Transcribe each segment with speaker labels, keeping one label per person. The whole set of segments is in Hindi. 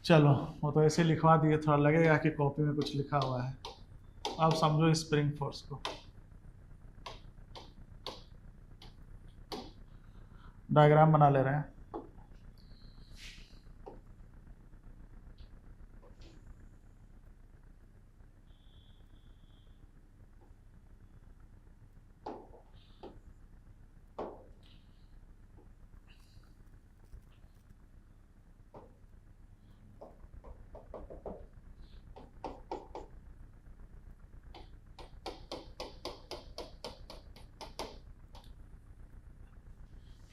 Speaker 1: चलो वो तो ऐसे लिखवा दिए, थोड़ा लगेगा कि कॉपी में कुछ लिखा हुआ है। अब समझो स्प्रिंग फोर्स को। डायग्राम बना ले रहे हैं।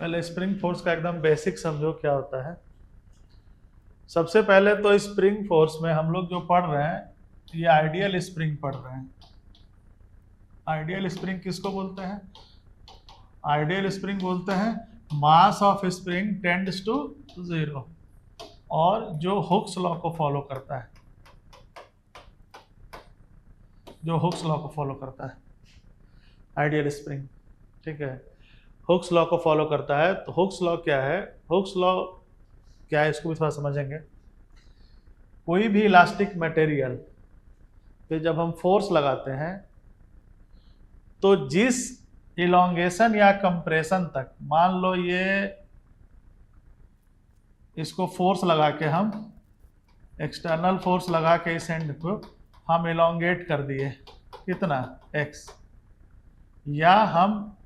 Speaker 1: पहले स्प्रिंग फोर्स का एकदम बेसिक समझो क्या होता है। सबसे पहले तो स्प्रिंग फोर्स में हम लोग जो पढ़ रहे हैं, ये आइडियल स्प्रिंग पढ़ रहे हैं। आइडियल स्प्रिंग किसको बोलते हैं? आइडियल स्प्रिंग बोलते हैं mass of spring tends to 0, और जो हुक्स लॉ को फॉलो करता है, जो हुक्स लॉ को फॉलो करता है आइडियल स्प्रिंग। ठीक है, हुक्स लॉ को फॉलो करता है। तो हुक्स लॉ क्या है? हुक्स लॉ क्या है इसको भी थोड़ा समझेंगे। कोई भी इलास्टिक मटेरियल पे जब हम फोर्स लगाते हैं तो जिस इलोंगेशन या कंप्रेशन तक, मान लो ये इसको फोर्स लगा के हम एक्सटर्नल फोर्स लगा के इस एंड को हम इलोंगेट कर दिए, कितना x, या हम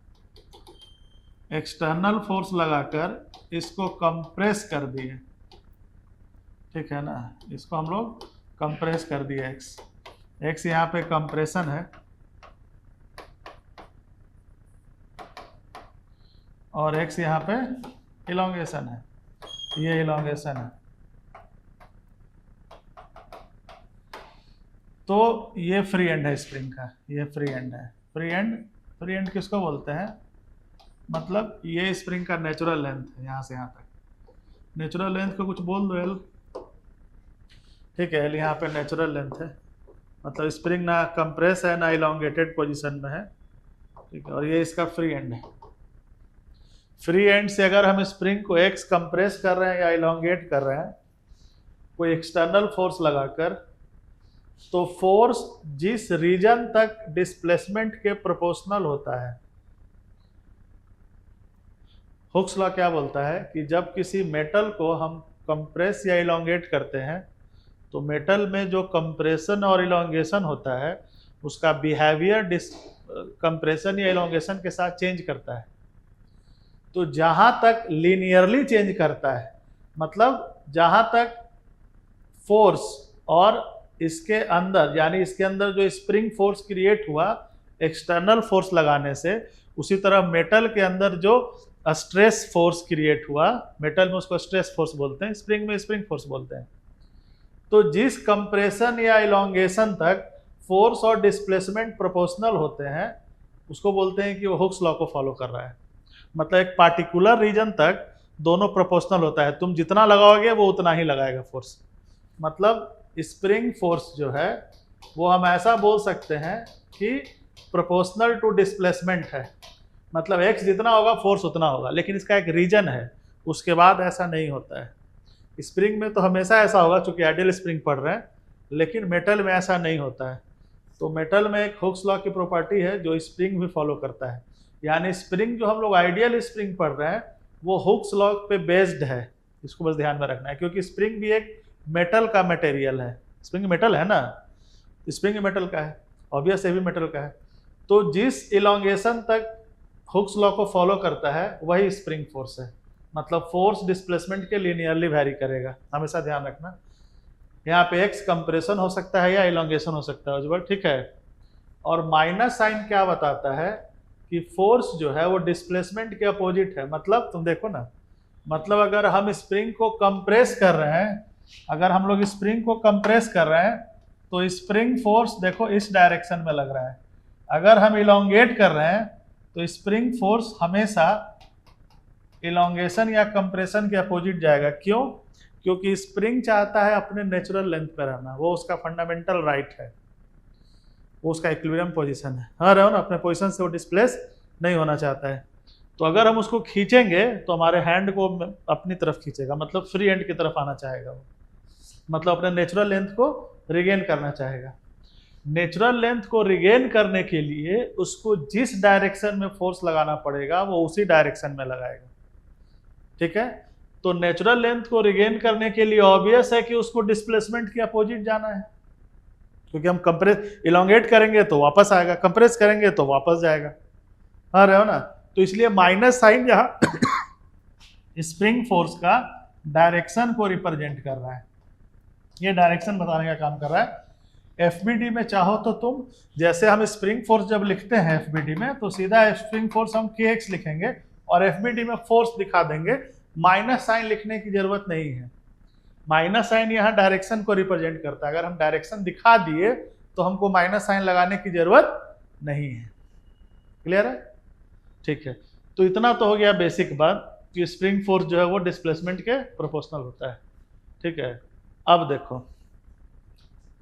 Speaker 1: एक्सटर्नल फोर्स लगाकर इसको कंप्रेस कर दिए, ठीक है ना, इसको हम लोग कंप्रेस कर दिए x यहाँ पे कंप्रेशन है और x यहाँ पे इलोंगेशन है, ये इलोंगेशन है। तो ये फ्री एंड है स्प्रिंग का, ये फ्री एंड है। फ्री एंड किसको बोलते हैं? मतलब ये स्प्रिंग का नेचुरल लेंथ है, यहाँ से यहाँ तक। नेचुरल लेंथ को कुछ बोल दो एल, ठीक है, एल यहाँ पे नेचुरल लेंथ है। मतलब स्प्रिंग ना कंप्रेस है ना इलोंगेटेड पोजीशन में है, ठीक है, और ये इसका फ्री एंड है। फ्री एंड से अगर हम स्प्रिंग को एक्स कंप्रेस कर रहे हैं या इलोंगेट कर रहे हैं कोई एक्सटर्नल फोर्स लगाकर, तो फोर्स जिस रीजन तक डिस्प्लेसमेंट के प्रोपोर्शनल होता है, हुक्स लॉ क्या बोलता है कि जब किसी मेटल को हम कंप्रेस या इलोंगेट करते हैं तो मेटल में जो कंप्रेशन और इलोंगेशन होता है उसका बिहेवियर कंप्रेशन या इलोंगेशन के साथ चेंज करता है। तो जहां तक लीनियरली चेंज करता है, मतलब जहां तक फोर्स और इसके अंदर, यानी इसके अंदर जो स्प्रिंग फोर्स क्रिएट हुआ एक्सटर्नल फोर्स लगाने से, उसी तरह मेटल के अंदर जो स्ट्रेस फोर्स क्रिएट हुआ, मेटल में उसको स्ट्रेस फोर्स बोलते हैं, स्प्रिंग में स्प्रिंग फोर्स बोलते हैं। तो जिस कंप्रेशन या इलोंगेशन तक फोर्स और डिस्प्लेसमेंट प्रोपोर्शनल होते हैं उसको बोलते हैं कि वो हुक्स लॉ को फॉलो कर रहा है। मतलब एक पार्टिकुलर रीजन तक दोनों प्रोपोर्शनल होता है, तुम जितना लगाओगे वो उतना ही लगाएगा फोर्स। मतलब स्प्रिंग फोर्स जो है वो हम ऐसा बोल सकते हैं कि प्रोपोर्शनल टू डिस्प्लेसमेंट है, मतलब एक्स जितना होगा फोर्स उतना होगा, लेकिन इसका एक रीजन है, उसके बाद ऐसा नहीं होता है। स्प्रिंग में तो हमेशा ऐसा होगा चूंकि आइडियल स्प्रिंग पढ़ रहे हैं, लेकिन मेटल में ऐसा नहीं होता है। तो मेटल में एक हुक्स लॉ की प्रॉपर्टी है जो स्प्रिंग भी फॉलो करता है, यानी स्प्रिंग जो हम लोग आइडियल स्प्रिंग पढ़ रहे हैं वो हुक्स लॉ पे बेस्ड है, इसको बस ध्यान में रखना है, क्योंकि स्प्रिंग भी एक मेटल का मटेरियल है। स्प्रिंग मेटल है ना, स्प्रिंग मेटल का है, ऑब्वियस ये भी मेटल का है। तो जिस इलोंगेशन तक हुक्स लॉ को फॉलो करता है वही स्प्रिंग फोर्स है। मतलब फोर्स डिस्प्लेसमेंट के लीनियरली वैरी करेगा, हमेशा ध्यान रखना। यहाँ पे एक्स कंप्रेशन हो सकता है या इलोंगेशन हो सकता है उज्ज्वल, ठीक है। और माइनस साइन क्या बताता है कि फोर्स जो है वो डिस्प्लेसमेंट के अपोजिट है। मतलब तुम देखो ना, मतलब अगर हम स्प्रिंग को कंप्रेस कर रहे हैं, अगर हम लोग स्प्रिंग को कंप्रेस कर रहे हैं तो स्प्रिंग फोर्स देखो इस डायरेक्शन में लग रहा है। अगर हम इलोंगेट कर रहे हैं तो स्प्रिंग फोर्स हमेशा इलोंगेशन या कंप्रेशन के अपोजिट जाएगा। क्यों? क्योंकि स्प्रिंग चाहता है अपने नेचुरल लेंथ पर रहना, वो उसका फंडामेंटल राइट है, वो उसका इक्विलिब्रियम पोजीशन है। हाँ रहो ना, अपने पोजीशन से वो डिस्प्लेस नहीं होना चाहता है। तो अगर हम उसको खींचेंगे तो हमारे हैंड को अपनी तरफ खींचेगा, मतलब फ्री हैंड की तरफ आना चाहेगा वो। मतलब अपने नेचुरल लेंथ को रिगेन करना चाहेगा। नेचुरल लेंथ को रिगेन करने के लिए उसको जिस डायरेक्शन में फोर्स लगाना पड़ेगा वो उसी डायरेक्शन में लगाएगा। ठीक है, तो नेचुरल लेंथ को रिगेन करने के लिए ऑब्वियस है कि उसको डिस्प्लेसमेंट के अपोजिट जाना है, क्योंकि हम कंप्रेस इलोंगेट करेंगे तो वापस आएगा, कंप्रेस करेंगे तो वापस जाएगा। हाँ रहे हो ना, तो इसलिए माइनस साइन यहाँ स्प्रिंग फोर्स का डायरेक्शन को रिप्रेजेंट कर रहा है, ये डायरेक्शन बताने का काम कर रहा है। एफबीडी में चाहो तो तुम, जैसे हम स्प्रिंग फोर्स जब लिखते हैं एफबीडी में, तो सीधा स्प्रिंग फोर्स हम kx लिखेंगे और एफबीडी में फोर्स दिखा देंगे, माइनस साइन लिखने की जरूरत नहीं है। माइनस साइन यहाँ डायरेक्शन को रिप्रेजेंट करता है, अगर हम डायरेक्शन दिखा दिए तो हमको माइनस साइन लगाने की जरूरत नहीं है। क्लियर है? ठीक है, तो इतना तो हो गया बेसिक बात कि स्प्रिंग फोर्स जो है वो डिस्प्लेसमेंट के प्रोपोर्शनल होता है। ठीक है, अब देखो,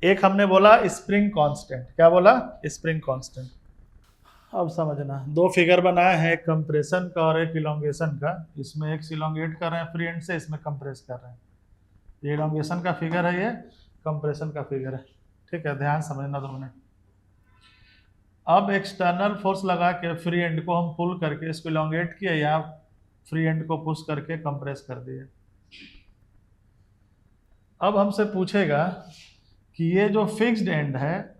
Speaker 1: एक हमने बोला स्प्रिंग कांस्टेंट, क्या बोला? Spring constant. अब समझना, दो फिगर बनाए हैं, एक कंप्रेशन का और एक इलोंगेशन का। इसमें एक इलोंगेट कर रहे हैं फ्री एंड से, इसमें कंप्रेस कर रहे हैं। ये इलोंगेशन का फिगर है, ये कंप्रेशन का फिगर है। ठीक है, ध्यान समझना 2 मिनट। अब एक्सटर्नल फोर्स लगा के फ्री एंड को हम पुल करके इसको इलोंगेट किए, या फ्री एंड को पुश करके कंप्रेस कर दिए। अब हमसे पूछेगा कि ये जो फिक्स्ड एंड है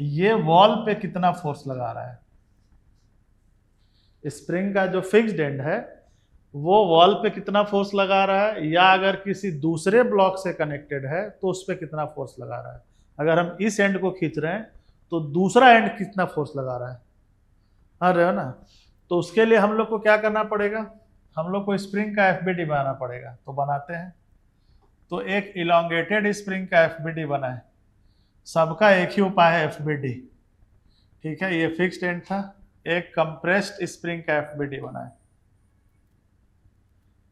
Speaker 1: ये वॉल पे कितना फोर्स लगा रहा है। स्प्रिंग का जो फिक्स्ड एंड है वो वॉल पे कितना फोर्स लगा रहा है, या अगर किसी दूसरे ब्लॉक से कनेक्टेड है तो उस पर कितना फोर्स लगा रहा है। अगर हम इस एंड को खींच रहे हैं तो दूसरा एंड कितना फोर्स लगा रहा है। हाँ रहे हो ना, तो उसके लिए हम लोग को क्या करना पड़ेगा, हम लोग को स्प्रिंग का एफबीडी बनाना पड़ेगा। तो बनाते हैं, तो एक इलोंगेटेड स्प्रिंग का एफबीडी बना है, सबका एक ही उपाय है एफबीडी। ठीक है, ये फिक्स्ड एंड था, एक कंप्रेस्ड स्प्रिंग का एफबीडी बना है।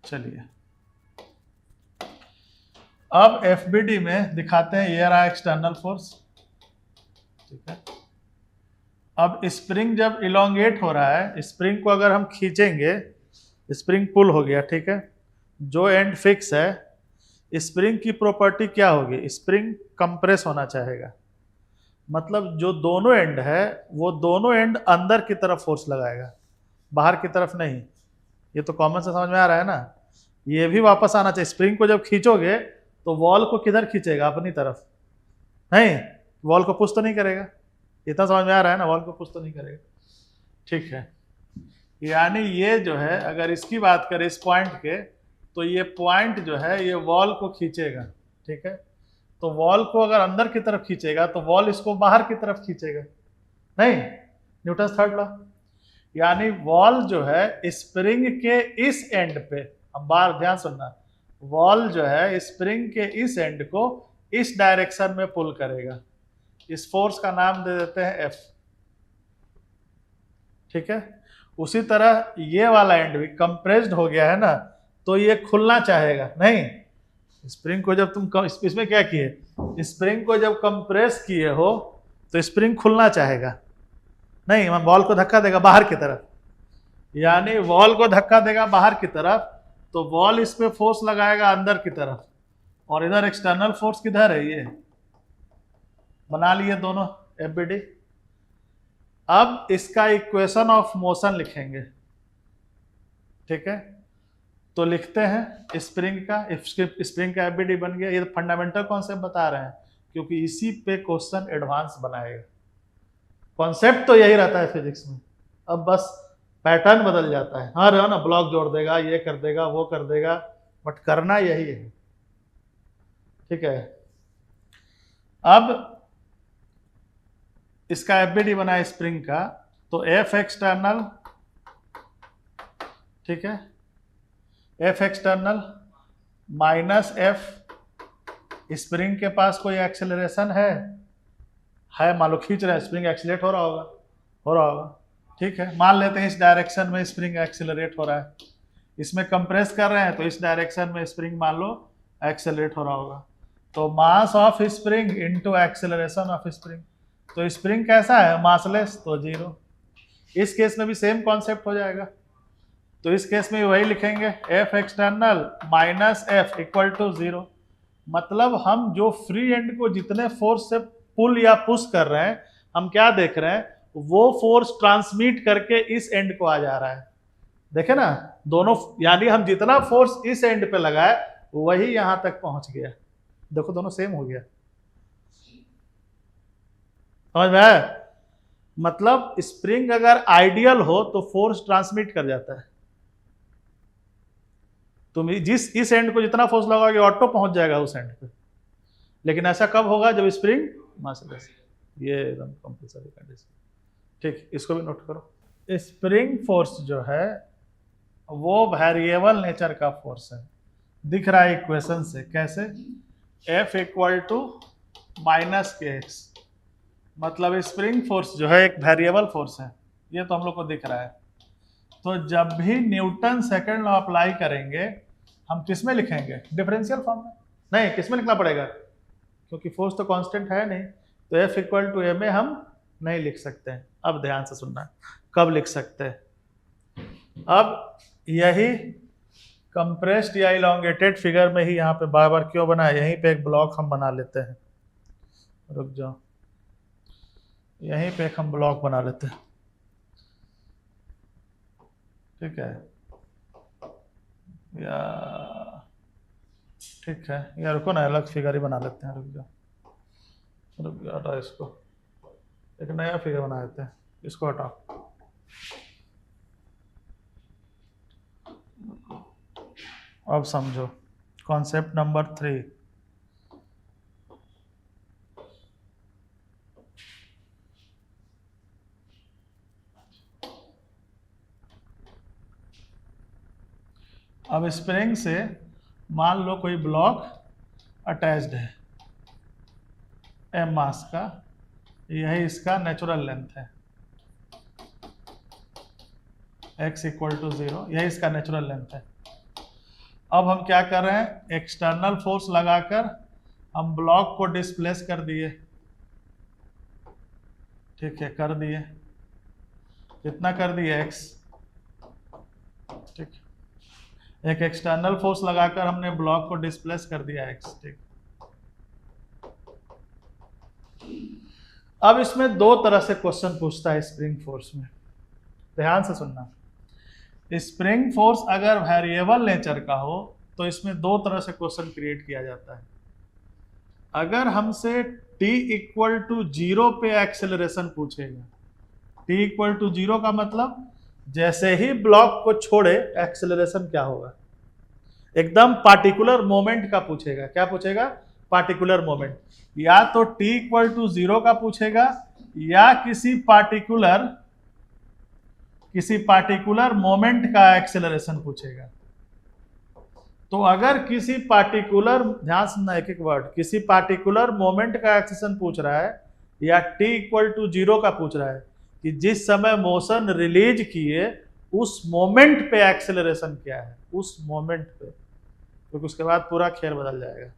Speaker 1: चलिए अब एफबीडी में दिखाते हैं, ये रहा एक्सटर्नल फोर्स। ठीक है, अब स्प्रिंग जब इलोंगेट हो रहा है, स्प्रिंग को अगर हम खींचेंगे, स्प्रिंग पुल हो गया। ठीक है, जो एंड फिक्स है, स्प्रिंग की प्रॉपर्टी क्या होगी, स्प्रिंग कंप्रेस होना चाहेगा। मतलब जो दोनों एंड है वो दोनों एंड अंदर की तरफ फोर्स लगाएगा, बाहर की तरफ नहीं। ये तो कॉमन से समझ में आ रहा है ना। ये भी वापस आना चाहिए, स्प्रिंग को जब खींचोगे तो वॉल को किधर खींचेगा, अपनी तरफ, नहीं वॉल को पुश तो नहीं करेगा। इतना समझ में आ रहा है ना, वॉल को पुश तो नहीं करेगा। ठीक है, यानी ये जो है, अगर इसकी बात करें इस पॉइंट के, तो ये पॉइंट जो है ये वॉल को खींचेगा। ठीक है, तो वॉल को अगर अंदर की तरफ खींचेगा तो वॉल इसको बाहर की तरफ खींचेगा, नहीं, न्यूटन थर्ड लॉ। यानी वॉल जो है स्प्रिंग के इस एंड पे, हम बार ध्यान सुनना, वॉल जो है स्प्रिंग के इस एंड को इस डायरेक्शन में पुल करेगा। इस फोर्स का नाम दे देते हैं एफ। ठीक है, उसी तरह ये वाला एंड भी कंप्रेस्ड हो गया है ना, तो ये खुलना चाहेगा, नहीं। स्प्रिंग को जब तुम इसमें क्या किए, स्प्रिंग को जब कंप्रेस किए हो तो स्प्रिंग खुलना चाहेगा, नहीं, हम वॉल को धक्का देगा बाहर की तरफ। यानी वॉल को धक्का देगा बाहर की तरफ, तो वॉल इस पे फोर्स लगाएगा अंदर की तरफ, और इधर एक्सटर्नल फोर्स किधर है, ये बना लिए दोनों एफबीडी। अब इसका इक्वेशन ऑफ मोशन लिखेंगे। ठीक है, तो लिखते हैं स्प्रिंग का एफबीडी बन गया। ये फंडामेंटल कॉन्सेप्ट बता रहे हैं, क्योंकि इसी पे क्वेश्चन एडवांस बनाएगा। कॉन्सेप्ट तो यही रहता है फिजिक्स में, अब बस पैटर्न बदल जाता है। हाँ रहो ना, ब्लॉक जोड़ देगा, ये कर देगा, वो कर देगा, बट करना यही है। ठीक है, अब इसका एफबीडी बना है स्प्रिंग का, तो एफ एक्सटर्नल, ठीक है, F external minus F, spring के पास कोई एक्सेलरेशन है, मान लो खींच रहे हैं, स्प्रिंग एक्सीलरेट हो रहा होगा। ठीक है, मान लेते हैं इस डायरेक्शन में स्प्रिंग एक्सीलरेट हो रहा है, इसमें कंप्रेस कर रहे हैं तो इस डायरेक्शन में स्प्रिंग मान लो एक्सेलरेट हो रहा होगा। तो मास of spring into acceleration of spring, तो स्प्रिंग कैसा है, मासलेस, तो 0। इस केस में भी सेम कॉन्सेप्ट हो जाएगा, तो इस केस में वही लिखेंगे, F external minus F equal to 0। मतलब हम जो फ्री एंड को जितने फोर्स से पुल या पुश कर रहे हैं, हम क्या देख रहे हैं, वो फोर्स ट्रांसमिट करके इस एंड को आ जा रहा है। देखे ना, दोनों, यानी हम जितना फोर्स इस एंड पे लगाए वही यहां तक पहुंच गया। देखो दोनों सेम हो गया, समझ में आया? मतलब स्प्रिंग अगर आइडियल हो तो फोर्स ट्रांसमिट कर जाता है। तुम जिस इस एंड को जितना फोर्स लगाओगे ऑटो पहुंच जाएगा उस एंड पे। लेकिन ऐसा कब होगा, जब स्प्रिंग मासलेस। ये एकदम कंपल्सरी कंडीशन। ठीक, इसको भी नोट करो। स्प्रिंग फोर्स जो है वो वेरिएबल नेचर का फोर्स है। दिख रहा है इक्वेशन से, कैसे? F इक्वल टू माइनस के एक्स, मतलब स्प्रिंग फोर्स जो है एक वेरिएबल फोर्स है, ये तो हम लोग को दिख रहा है। तो जब भी न्यूटन सेकंड लॉ अप्लाई करेंगे हम किस में लिखेंगे? डिफरेंशियल फॉर्म में। नहीं, किस में लिखना पड़ेगा? क्योंकि फोर्स तो कांस्टेंट है नहीं, तो F इक्वल टू ए में हम नहीं लिख सकते हैं। अब ध्यान से सुनना, कब लिख सकते हैं? अब यही कंप्रेस्ड या इलोंगेटेड फिगर में ही यहाँ पे बार बार क्यों बना है, यहीं पे एक ब्लॉक हम बना लेते हैं। रुक जाओ, यहीं पे एक हम ब्लॉक बना लेते हैं, ठीक है? या ठीक है, या रुको ना, अलग फिगर ही बना लेते हैं। रुक जाओ हटाओ इसको, एक नया फिगर बना लेते हैं, इसको हटाओ। अब समझो कॉन्सेप्ट नंबर 3। अब स्प्रिंग से मान लो कोई ब्लॉक अटैच्ड है m मास का, यही इसका नेचुरल लेंथ है, x इक्वल टू 0, यही इसका नेचुरल लेंथ है। अब हम क्या कर रहे हैं, एक्सटर्नल फोर्स लगाकर हम ब्लॉक को डिस्प्लेस कर दिए, ठीक है, कर दिए। कितना कर दिए? x, ठीक। एक एक्सटर्नल फोर्स लगाकर हमने ब्लॉक को डिस्प्लेस कर दिया x, ठीक। अब इसमें दो तरह से क्वेश्चन पूछता है स्प्रिंग फोर्स में, ध्यान से सुनना। स्प्रिंग फोर्स अगर वेरिएबल नेचर का हो तो इसमें दो तरह से क्वेश्चन क्रिएट किया जाता है। अगर हमसे t इक्वल टू 0 पे एक्सेलरेशन पूछेगा, t इक्वल टू 0 का मतलब जैसे ही ब्लॉक को छोड़े एक्सेलरेशन क्या होगा, एकदम पार्टिकुलर मोमेंट का पूछेगा। क्या पूछेगा? Particular moment. या तो t इक्वल टू 0 का पूछेगा या किसी पार्टिकुलर मोमेंट का एक्सेलरेशन पूछेगा। तो अगर किसी पार्टिकुलर, ध्यान सुनना एक एक वर्ड, किसी पार्टिकुलर मोमेंट का एक्सेलरेशन पूछ रहा है या t इक्वल टू 0 का पूछ रहा है कि जिस समय मोशन रिलीज किए उस मोमेंट पे एक्सेलरेशन क्या है, उस मोमेंट पे, क्योंकि उसके बाद पूरा खेल बदल जाएगा,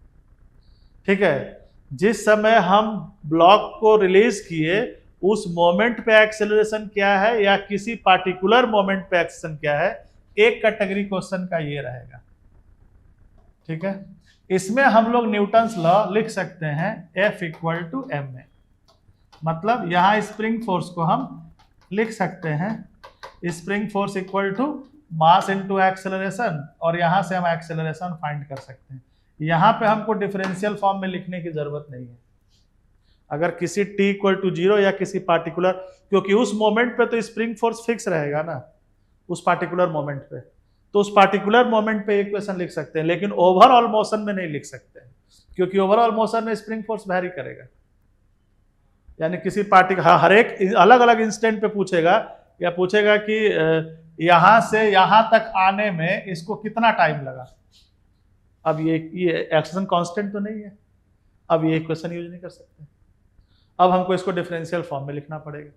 Speaker 1: ठीक है? जिस समय हम ब्लॉक को रिलीज किए उस मोमेंट पे एक्सेलरेशन क्या है या किसी पार्टिकुलर मोमेंट पे एक्सेलरेशन क्या है, एक कैटेगरी क्वेश्चन का ये रहेगा, ठीक है? इसमें हम लोग न्यूटन्स लॉ लिख सकते हैं F इक्वल टू m में। मतलब यहां स्प्रिंग फोर्स को हम लिख सकते हैं spring force equal to mass into acceleration, और यहां से हम एक्सेलरेशन फाइंड कर सकते हैं। यहां पे हमको डिफरेंशियल फॉर्म में लिखने की जरूरत नहीं है। अगर किसी t इक्वल टू 0 या किसी पार्टिकुलर, क्योंकि उस मोमेंट पे तो स्प्रिंग फोर्स फिक्स रहेगा ना, उस पार्टिकुलर मोमेंट पे, तो उस पार्टिकुलर मोमेंट पे इक्वेशन लिख सकते हैं, लेकिन ओवरऑल मोशन में नहीं लिख सकते हैं, क्योंकि ओवरऑल मोशन में स्प्रिंग फोर्स वैरी करेगा। यानी किसी हर एक अलग अलग इंस्टेंट पे पूछेगा, या पूछेगा कि यहां से यहां तक आने में इसको कितना टाइम लगा। अब ये एक्शन कांस्टेंट तो नहीं है, अब ये इक्वेशन यूज नहीं कर सकते। अब हमको इसको डिफरेंशियल फॉर्म में लिखना पड़ेगा।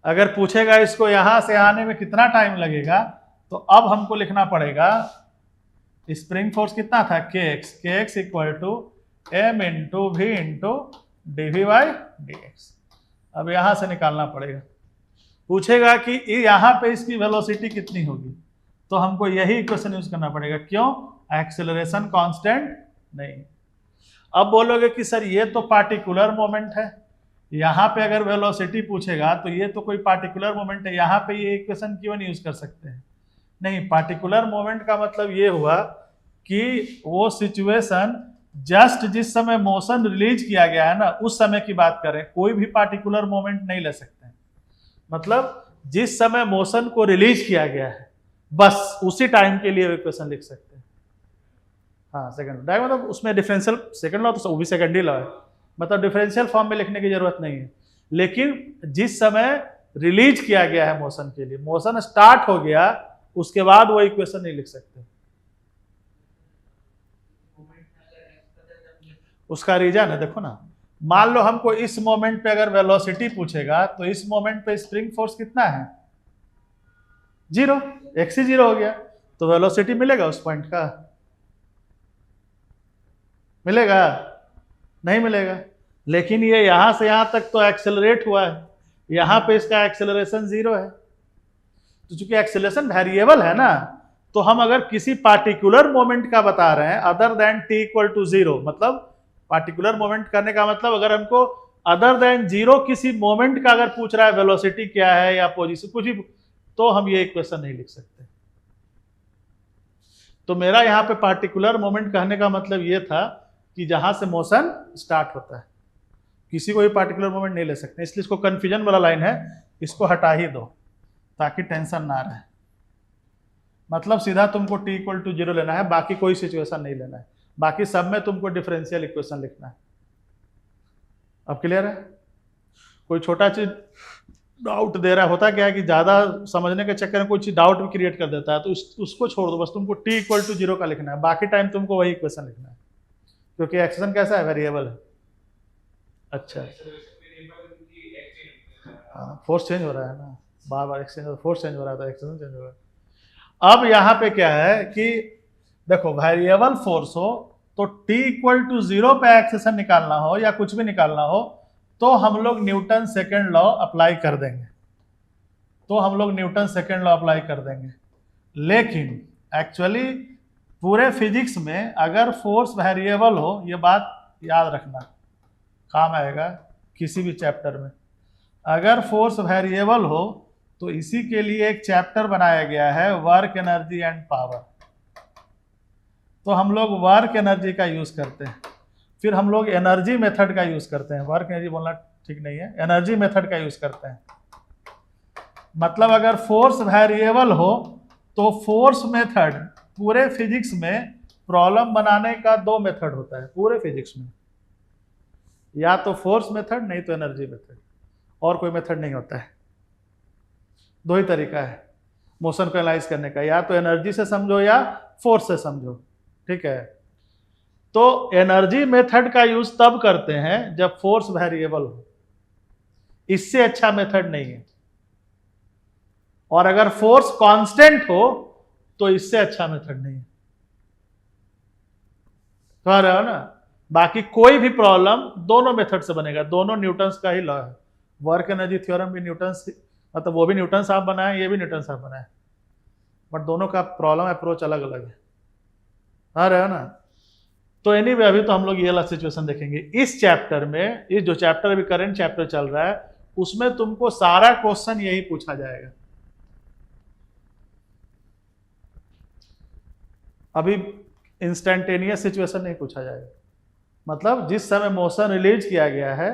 Speaker 1: अगर पूछेगा इसको यहां से आने में कितना टाइम लगेगा, तो अब हमको लिखना पड़ेगा स्प्रिंग फोर्स कितना था, kx equal to m into V into dv by dx। अब यहां से निकालना पड़ेगा। पूछेगा कि यहां पे इसकी वेलोसिटी कितनी होगी, तो हमको यही इक्वेशन यूज करना पड़ेगा। क्यों? एक्सेलरेशन कांस्टेंट नहीं, अब बोलोगे कि सर ये तो पार्टिकुलर मोमेंट है, यहाँ पे अगर वेलोसिटी पूछेगा तो ये तो कोई पार्टिकुलर मोमेंट है, यहाँ पे ये इक्वेशन क्यों नहीं यूज कर सकते हैं? नहीं, पार्टिकुलर मोमेंट का मतलब ये हुआ कि वो सिचुएशन जस्ट जिस समय मोशन रिलीज किया गया है ना, उस समय की बात करें, कोई भी पार्टिकुलर मोमेंट नहीं ले सकते। मतलब जिस समय मोशन को रिलीज किया गया है बस उसी टाइम के लिए इक्वेशन लिख सकते हैं। हाँ, सेकंड डायरेक्ट मतलब उसमें डिफरेंशियल सेकंड लॉ तो वो भी सेकंड ही लॉ है, मतलब डिफरेंशियल फॉर्म में लिखने की जरूरत नहीं है। लेकिन जिस समय रिलीज किया गया है मोशन के लिए, मोशन स्टार्ट हो गया, उसके बाद वो इक्वेशन नहीं लिख सकते। उसका रीजन है, देखो ना, मान लो हमको इस मोमेंट पे अगर वेलोसिटी पूछेगा तो इस मोमेंट पे स्प्रिंग फोर्स कितना है? 0, x ही 0 हो गया, तो वेलोसिटी मिलेगा उस पॉइंट का? मिलेगा? नहीं मिलेगा। लेकिन ये यहां से यहां तक तो एक्सेलरेट हुआ है, यहां पे इसका एक्सेलरेशन 0 है। तो चूंकि एक्सेलरेशन वेरिएबल है ना, तो हम अगर किसी पार्टिकुलर मोमेंट का बता रहे हैं other than t equal to 0, मतलब पार्टिकुलर मोमेंट करने का मतलब अगर हमको अदर देन 0 किसी मोमेंट का अगर पूछ रहा है वेलोसिटी क्या है या पोजीशन कुछ भी, तो हम ये इक्वेशन नहीं लिख सकते। तो मेरा यहाँ पे पार्टिकुलर मोमेंट कहने का मतलब ये था कि जहां से मोशन स्टार्ट होता है, किसी को भी पार्टिकुलर मोमेंट नहीं ले सकते। इसलिए इसको कंफ्यूजन वाला लाइन है, इसको हटा ही दो ताकि टेंशन ना रहे। मतलब सीधा तुमको t इक्वल टू 0 लेना है, बाकी कोई सिचुएशन नहीं लेना है, बाकी सब में तुमको डिफरेंशियल इक्वेशन लिखना है। अब क्लियर है? कोई छोटा चीज डाउट दे रहा होता क्या है कि ज्यादा समझने के चक्कर में कोई चीज डाउट भी क्रिएट कर देता है, तो उसको छोड़ दो, बस तुमको t इक्वल टू 0 का लिखना है, बाकी टाइम तुमको वही इक्वेशन लिखना है, क्योंकि एक्शन कैसा है? वेरिएबल है। अच्छा, हाँ, फोर्स चेंज हो रहा है ना, बार बार एक्सचेंज, फोर्स चेंज हो रहा था, एक्शन चेंज हो रहा है। अब यहाँ पे क्या है कि देखो, वेरिएबल फोर्स हो तो t इक्वल टू 0 पे एक्सेशन निकालना हो या कुछ भी निकालना हो तो हम लोग न्यूटन सेकेंड लॉ अप्लाई कर देंगे, लेकिन एक्चुअली पूरे फिजिक्स में अगर फोर्स वेरिएबल हो, ये बात याद रखना, काम आएगा किसी भी चैप्टर में, अगर फोर्स वेरिएबल हो तो इसी के लिए एक चैप्टर बनाया गया है, वर्क एनर्जी एंड पावर। तो हम लोग वर्क एनर्जी का यूज करते हैं, फिर हम लोग एनर्जी मेथड का यूज करते हैं, वर्क एनर्जी बोलना ठीक नहीं है, एनर्जी मेथड का यूज करते हैं। मतलब अगर फोर्स वेरिएबल हो तो फोर्स मेथड, पूरे फिजिक्स में प्रॉब्लम बनाने का 2 मेथड होता है पूरे फिजिक्स में, या तो फोर्स मेथड नहीं तो एनर्जी मेथड, और कोई मेथड नहीं होता है। 2 ही तरीका है मोशन को एनालाइज करने का, या तो एनर्जी से समझो या फोर्स से समझो, ठीक है। तो एनर्जी मेथड का यूज तब करते हैं जब फोर्स वेरिएबल हो, इससे अच्छा मेथड नहीं है। और अगर फोर्स कांस्टेंट हो तो इससे अच्छा मेथड नहीं है, कह रहे हो ना। बाकी कोई भी प्रॉब्लम दोनों मेथड से बनेगा, दोनों न्यूटन्स का ही लॉ है। वर्क एनर्जी थ्योरम भी न्यूटन्स, मतलब वो भी न्यूटन साहब बनाए, ये भी न्यूटन साहब बनाए, बट दोनों का प्रॉब्लम अप्रोच अलग अलग है, आ रहे हो ना। तो एनीवे अभी तो हम लोग ये वाला सिचुएशन देखेंगे इस चैप्टर में। इस जो चैप्टर अभी करंट चैप्टर चल रहा है उसमें तुमको सारा क्वेश्चन यही पूछा जाएगा। अभी इंस्टेंटेनियस सिचुएशन नहीं पूछा जाएगा, मतलब जिस समय मोशन रिलीज किया गया है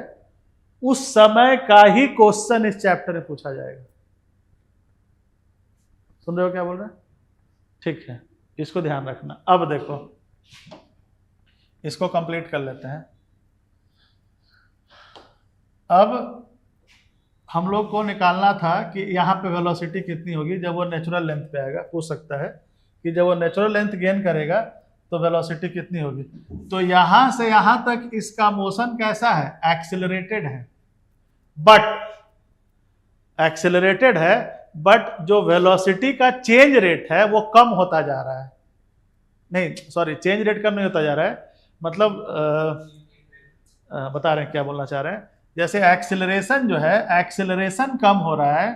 Speaker 1: उस समय का ही क्वेश्चन इस चैप्टर में पूछा जाएगा। सुन रहे हो क्या बोल रहे हैं? ठीक है, इसको ध्यान रखना। अब देखो, इसको कंप्लीट कर लेते हैं। अब हम लोग को निकालना था कि यहाँ पे वेलोसिटी कितनी होगी जब वो नेचुरल लेंथ पे आएगा। पूछ सकता है कि जब वो नेचुरल लेंथ गेन करेगा तो वेलोसिटी कितनी होगी। तो यहाँ से यहाँ तक इसका मोशन कैसा है? एक्सेलरेटेड है, बट जो वेलोसिटी का चेंज रेट है वो कम होता जा रहा है। नहीं सॉरी, चेंज रेट कम नहीं होता जा रहा है, मतलब बता रहे हैं क्या बोलना चाह रहे हैं। जैसे एक्सेलरेशन जो है, एक्सेलरेशन कम हो रहा है,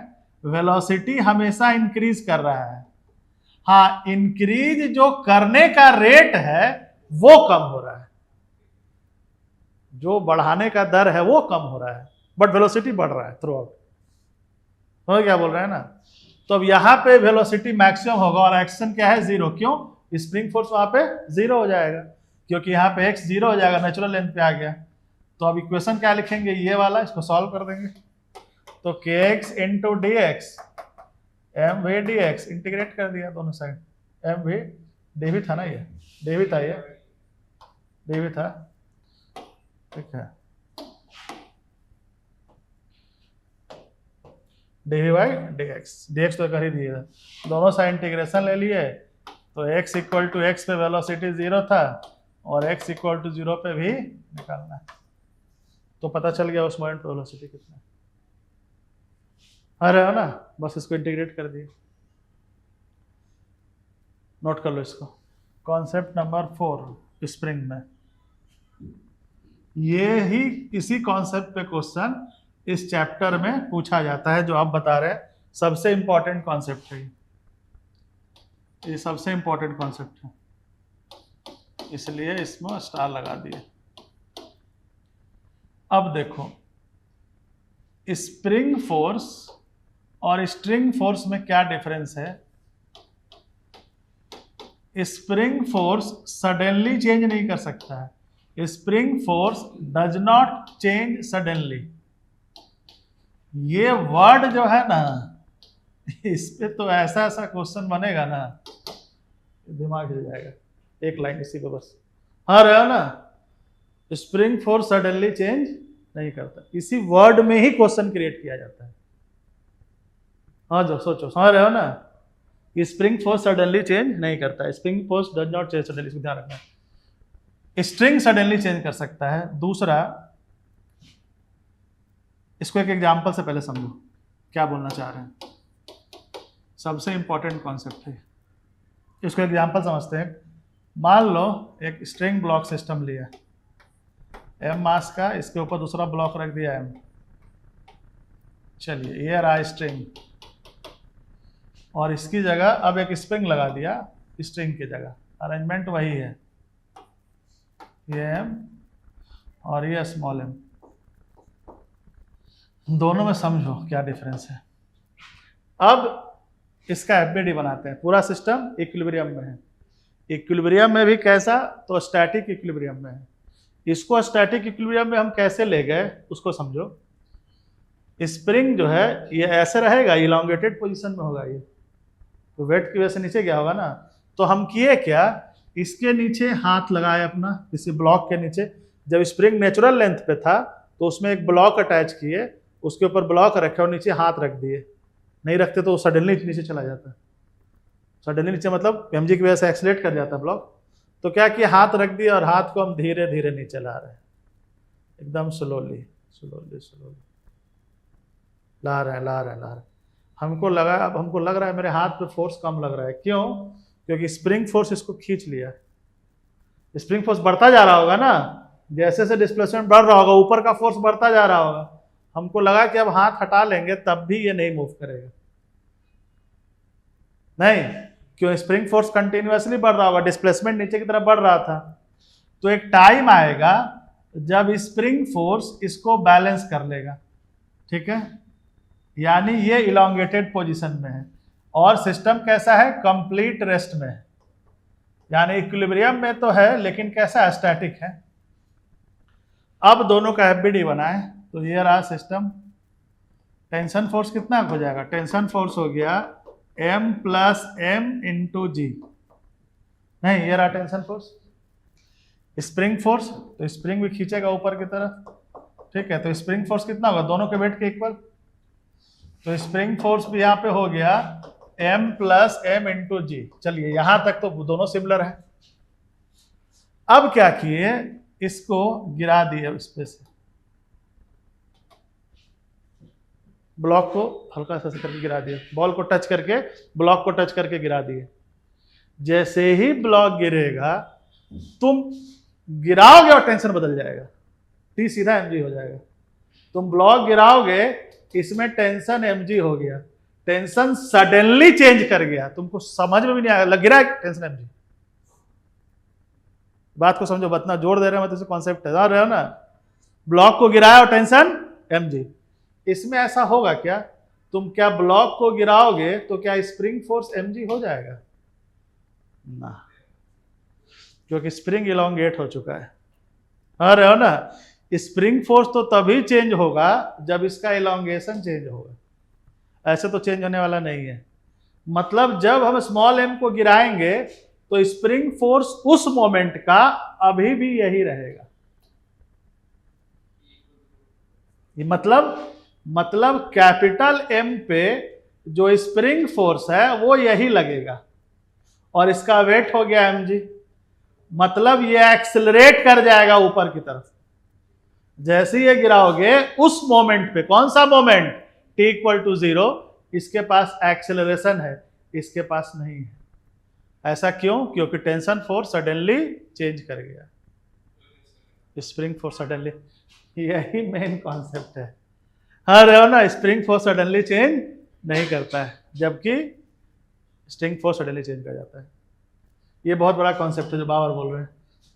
Speaker 1: वेलोसिटी हमेशा इंक्रीज कर रहा है। हाँ, इंक्रीज जो करने का रेट है वो कम हो रहा है। जो बढ़ाने का दर है वो कम हो रहा है, बट वेलोसिटी बढ़ रहा है थ्रू आउट। समझ क्या बोल रहे हैं ना? तो अब यहाँ पे वेलोसिटी मैक्सिमम होगा और एक्शन क्या है, जीरो। क्यों? स्प्रिंग फोर्स वहां पे जीरो हो जाएगा, क्योंकि यहाँ पे एक्स जीरो हो जाएगा, नेचुरल लेंथ पे आ गया। तो अब इक्वेशन क्या लिखेंगे, ये वाला, इसको सॉल्व कर देंगे। तो K X into D X M V D X, integrate कर दिया दोनों साइड। एम वी डी भी था ना, ये डी भी था, ये डी भी था, ठीक है। D V by D X तो कर ही दिए, दोनों साइड इंटीग्रेशन ले लिए। तो x इक्वल टू एक्स पे वेलोसिटी जीरो था और x इक्वल टू जीरो पे भी निकालना है। तो पता चल गया उस पॉइंट पे वेलोसिटी कितना है। आ रहे हो ना? बस इसको इंटीग्रेट कर दिए। नोट कर लो इसको। कॉन्सेप्ट नंबर 4 स्प्रिंग में, ये ही इसी कॉन्सेप्ट पे क्वेश्चन इस चैप्टर में पूछा जाता है, जो आप बता रहे हैं सबसे इंपॉर्टेंट कॉन्सेप्ट है। ये सबसे इंपॉर्टेंट कॉन्सेप्ट है, इसलिए इसमें स्टार लगा दिए। अब देखो, स्प्रिंग फोर्स और स्ट्रिंग फोर्स में क्या डिफरेंस है। स्प्रिंग फोर्स सडनली चेंज नहीं कर सकता है, spring force does not change suddenly. ये वर्ड जो है ना, इस पे तो ऐसा ऐसा क्वेश्चन बनेगा ना, दिमाग हिल जाएगा। एक लाइन इसी को बस। हाँ रहे हो ना? स्प्रिंग फोर्स सडनली चेंज नहीं करता, इसी वर्ड में ही क्वेश्चन क्रिएट किया जाता है। हाँ जो सोचो, समझ रहे हो ना? स्प्रिंग फोर्स सडनली चेंज नहीं करता, spring force does not change suddenly, इसको ध्यान रखना। स्ट्रिंग सडनली चेंज कर सकता है। दूसरा, इसको एक एग्जांपल से पहले समझो क्या बोलना चाह रहे हैं, सबसे इंपॉर्टेंट कॉन्सेप्ट है। इसको एग्जांपल समझते हैं। मान लो एक स्ट्रिंग ब्लॉक सिस्टम लिया, एम मास का, इसके ऊपर दूसरा ब्लॉक रख दिया एम। चलिए, ये रहा स्ट्रिंग, और इसकी जगह अब एक स्प्रिंग लगा दिया स्ट्रिंग की जगह। अरेंजमेंट वही है, ये एम और ये स्मॉल एम। दोनों में समझो क्या डिफरेंस है। अब इसका एफबीडी बनाते हैं। पूरा सिस्टम इक्विलिब्रियम में है। इक्विलिब्रियम में भी कैसा? तो स्टैटिक इक्विलिब्रियम में है। इसको स्टैटिक इक्विलिब्रियम में हम कैसे ले गए उसको समझो। स्प्रिंग जो है ये ऐसे रहेगा, इलांगेटेड पोजीशन में होगा ये, तो वेट की वजह से नीचे गया होगा ना। तो हम किए क्या, इसके नीचे हाथ लगाए अपना, किसी ब्लॉक के नीचे। जब स्प्रिंग नेचुरल लेंथ पे था तो उसमें एक ब्लॉक अटैच किए, उसके ऊपर ब्लॉक रखे और नीचे हाथ रख दिए। नहीं रखते तो सडनली नीचे चला जाता। सडनली नीचे मतलब एमजी की वजह से एक्सीलरेट कर जाता ब्लॉक। तो क्या किया, हाथ रख दिया और हाथ को हम धीरे धीरे नीचे ला रहे हैं, एकदम स्लोली स्लोली स्लोली ला रहे हैं। हमको लगा, अब हमको लग रहा है मेरे हाथ पे फोर्स कम लग रहा है। क्यों? क्योंकि स्प्रिंग फोर्स इसको खींच लिया। स्प्रिंग फोर्स बढ़ता जा रहा होगा ना, जैसे जैसे डिस्प्लेसमेंट बढ़ रहा होगा ऊपर का फोर्स बढ़ता जा रहा होगा। हमको लगा कि अब हाथ हटा लेंगे तब भी ये नहीं मूव करेगा। नहीं, क्यों? स्प्रिंग फोर्स कंटिन्यूअसली बढ़ रहा होगा, डिस्प्लेसमेंट नीचे की तरफ बढ़ रहा था। तो एक टाइम आएगा जब स्प्रिंग फोर्स इसको बैलेंस कर लेगा, ठीक है। यानी ये इलांगेटेड पोजीशन में है और सिस्टम कैसा है, कंप्लीट रेस्ट में है। यानी इक्विलिब्रियम में तो है लेकिन कैसा है, स्टैटिक है। अब दोनों का एफबीडी बना है, तो ये रहा सिस्टम। टेंशन फोर्स कितना हो जाएगा, टेंशन फोर्स हो गया m प्लस एम इंटू जी। नहीं, ये रहा टेंशन फोर्स। स्प्रिंग फोर्स, तो स्प्रिंग भी खींचेगा ऊपर की तरफ, ठीक है। तो स्प्रिंग फोर्स कितना होगा, दोनों के वेट के इक्वल। तो स्प्रिंग फोर्स भी यहाँ पे हो गया m प्लस एम इंटू जी। चलिए यहां तक तो दोनों सिमिलर है। अब क्या किए, इसको गिरा दिए उस पे से, ब्लॉक को हल्का सा करके गिरा दिए, बॉल को टच करके ब्लॉक को टच करके गिरा दिए। जैसे ही ब्लॉक गिरेगा तुम गिराओगे और टेंशन बदल जाएगा, टी सीधा एमजी हो जाएगा। तुम ब्लॉक गिराओगे, इसमें टेंशन एमजी हो गया, टेंशन सडनली चेंज कर गया, तुमको समझ में भी नहीं आया, लग गिरा टेंशन एमजी। बात को समझो, बतना जोड़ दे रहे हैं, मतलब कॉन्सेप्ट है, रहे हो ना। ब्लॉक को गिराया और टेंशन mg। इसमें ऐसा होगा क्या, तुम क्या ब्लॉक को गिराओगे तो क्या स्प्रिंग फोर्स mg हो जाएगा ना, क्योंकि स्प्रिंग इलोंगेट हो चुका है। हाँ रहे हो ना, स्प्रिंग फोर्स तो तभी चेंज होगा जब इसका इलोंगेशन चेंज होगा, ऐसे तो चेंज होने वाला नहीं है। मतलब जब हम स्मॉल m को गिराएंगे तो स्प्रिंग फोर्स उस मोमेंट का अभी भी यही रहेगा। ये मतलब कैपिटल M पे जो स्प्रिंग फोर्स है वो यही लगेगा और इसका वेट हो गया mg। मतलब ये एक्सेलरेट कर जाएगा ऊपर की तरफ। जैसे ये गिराओगे उस मोमेंट पे, कौन सा मोमेंट, t इक्वल टू 0, इसके पास एक्सेलरेशन है, इसके पास नहीं है। ऐसा क्यों, क्योंकि टेंशन फोर्स सडनली चेंज कर गया, स्प्रिंग फोर्स सडनली। यही मेन कॉन्सेप्ट है। हाँ रहे हो ना, स्प्रिंग फोर्स सडनली चेंज नहीं करता है, जबकि स्प्रिंग फोर्स सडनली चेंज कर जाता है। ये बहुत बड़ा कॉन्सेप्ट है जो बाबर बोल रहे हैं।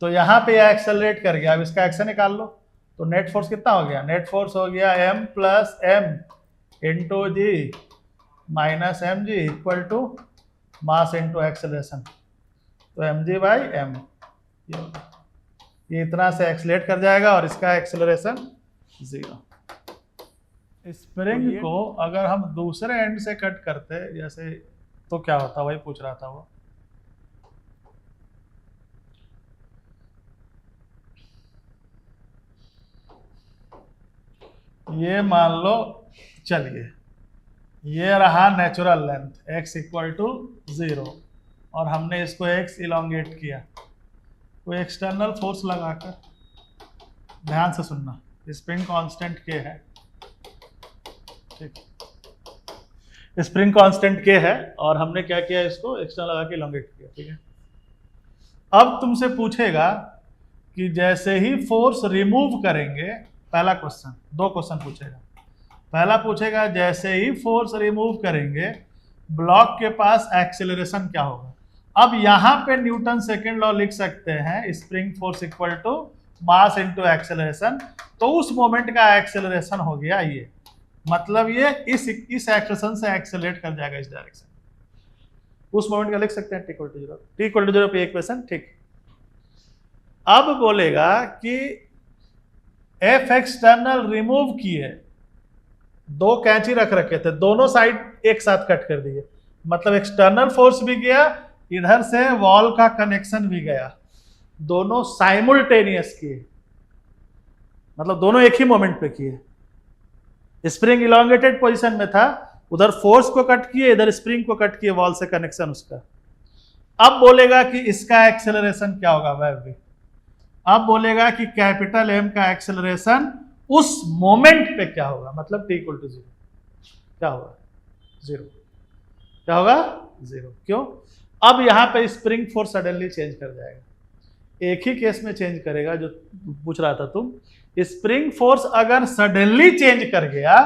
Speaker 1: तो यहाँ पे यह एक्सेलरेट कर गया, अब इसका एक्शन निकाल लो। तो नेट फोर्स कितना हो गया, नेट फोर्स हो गया m plus m into G minus M G equal to mass into acceleration. तो mg बाई m, ये इतना से एक्सेलरेट कर जाएगा और इसका एक्सेलरेशन 0। स्प्रिंग को अगर हम दूसरे एंड से कट करते जैसे, तो क्या होता, वही पूछ रहा था वो। ये मान लो, चलिए ये रहा natural length x equal to 0 और हमने इसको x इलोंगेट किया, कोई एक्सटर्नल फोर्स लगाकर, ध्यान से सुनना, स्प्रिंग कांस्टेंट k है, ठीक, स्प्रिंग कांस्टेंट k है और हमने क्या किया, इसको एक्सटर्नल लगा के इलोंगेट किया, ठीक है। अब तुमसे पूछेगा कि जैसे ही फोर्स रिमूव करेंगे, पहला क्वेश्चन, दो क्वेश्चन पूछेगा। पहला पूछेगा जैसे ही फोर्स रिमूव करेंगे ब्लॉक के पास एक्सेलरेशन क्या होगा। अब यहां पे न्यूटन सेकेंड लॉ लिख सकते हैं, spring force equal to mass into acceleration. तो उस मोमेंट का एक्सेलरेशन हो गया ये, मतलब ये इस एक्सेलरेशन से एक्सेलरेट कर जाएगा इस डायरेक्शन। उस मोमेंट का लिख सकते हैं T equal to 0, T equal to 0 पे इक्वेशन, ठीक। अब बोलेगा कि एफ एक्सटर्नल रिमूव किए, दो कैंची रख रखे थे, दोनों साइड एक साथ कट कर दिए, मतलब एक्सटर्नल फोर्स भी गया, इधर से वॉल का कनेक्शन भी गया, दोनों साइमल्टेनियस किए, मतलब दोनों एक ही मोमेंट पे किए। स्प्रिंग इलोंगेटेड पोजीशन में था, उधर फोर्स को कट किए, इधर स्प्रिंग को कट किए, वॉल से कनेक्शन उसका। अब बोलेगा कि इसका एक्सेलरेशन क्या होगा, वह भी। अब बोलेगा कि कैपिटल एम का एक्सेलरेशन उस मोमेंट पे क्या होगा, मतलब टी इक्वल टू 0, क्या होगा 0, क्या होगा 0। क्यों, अब यहां पे स्प्रिंग फोर्स सडनली चेंज कर जाएगा। एक ही केस में चेंज करेगा जो पूछ रहा था तुम, स्प्रिंग फोर्स अगर सडनली चेंज कर गया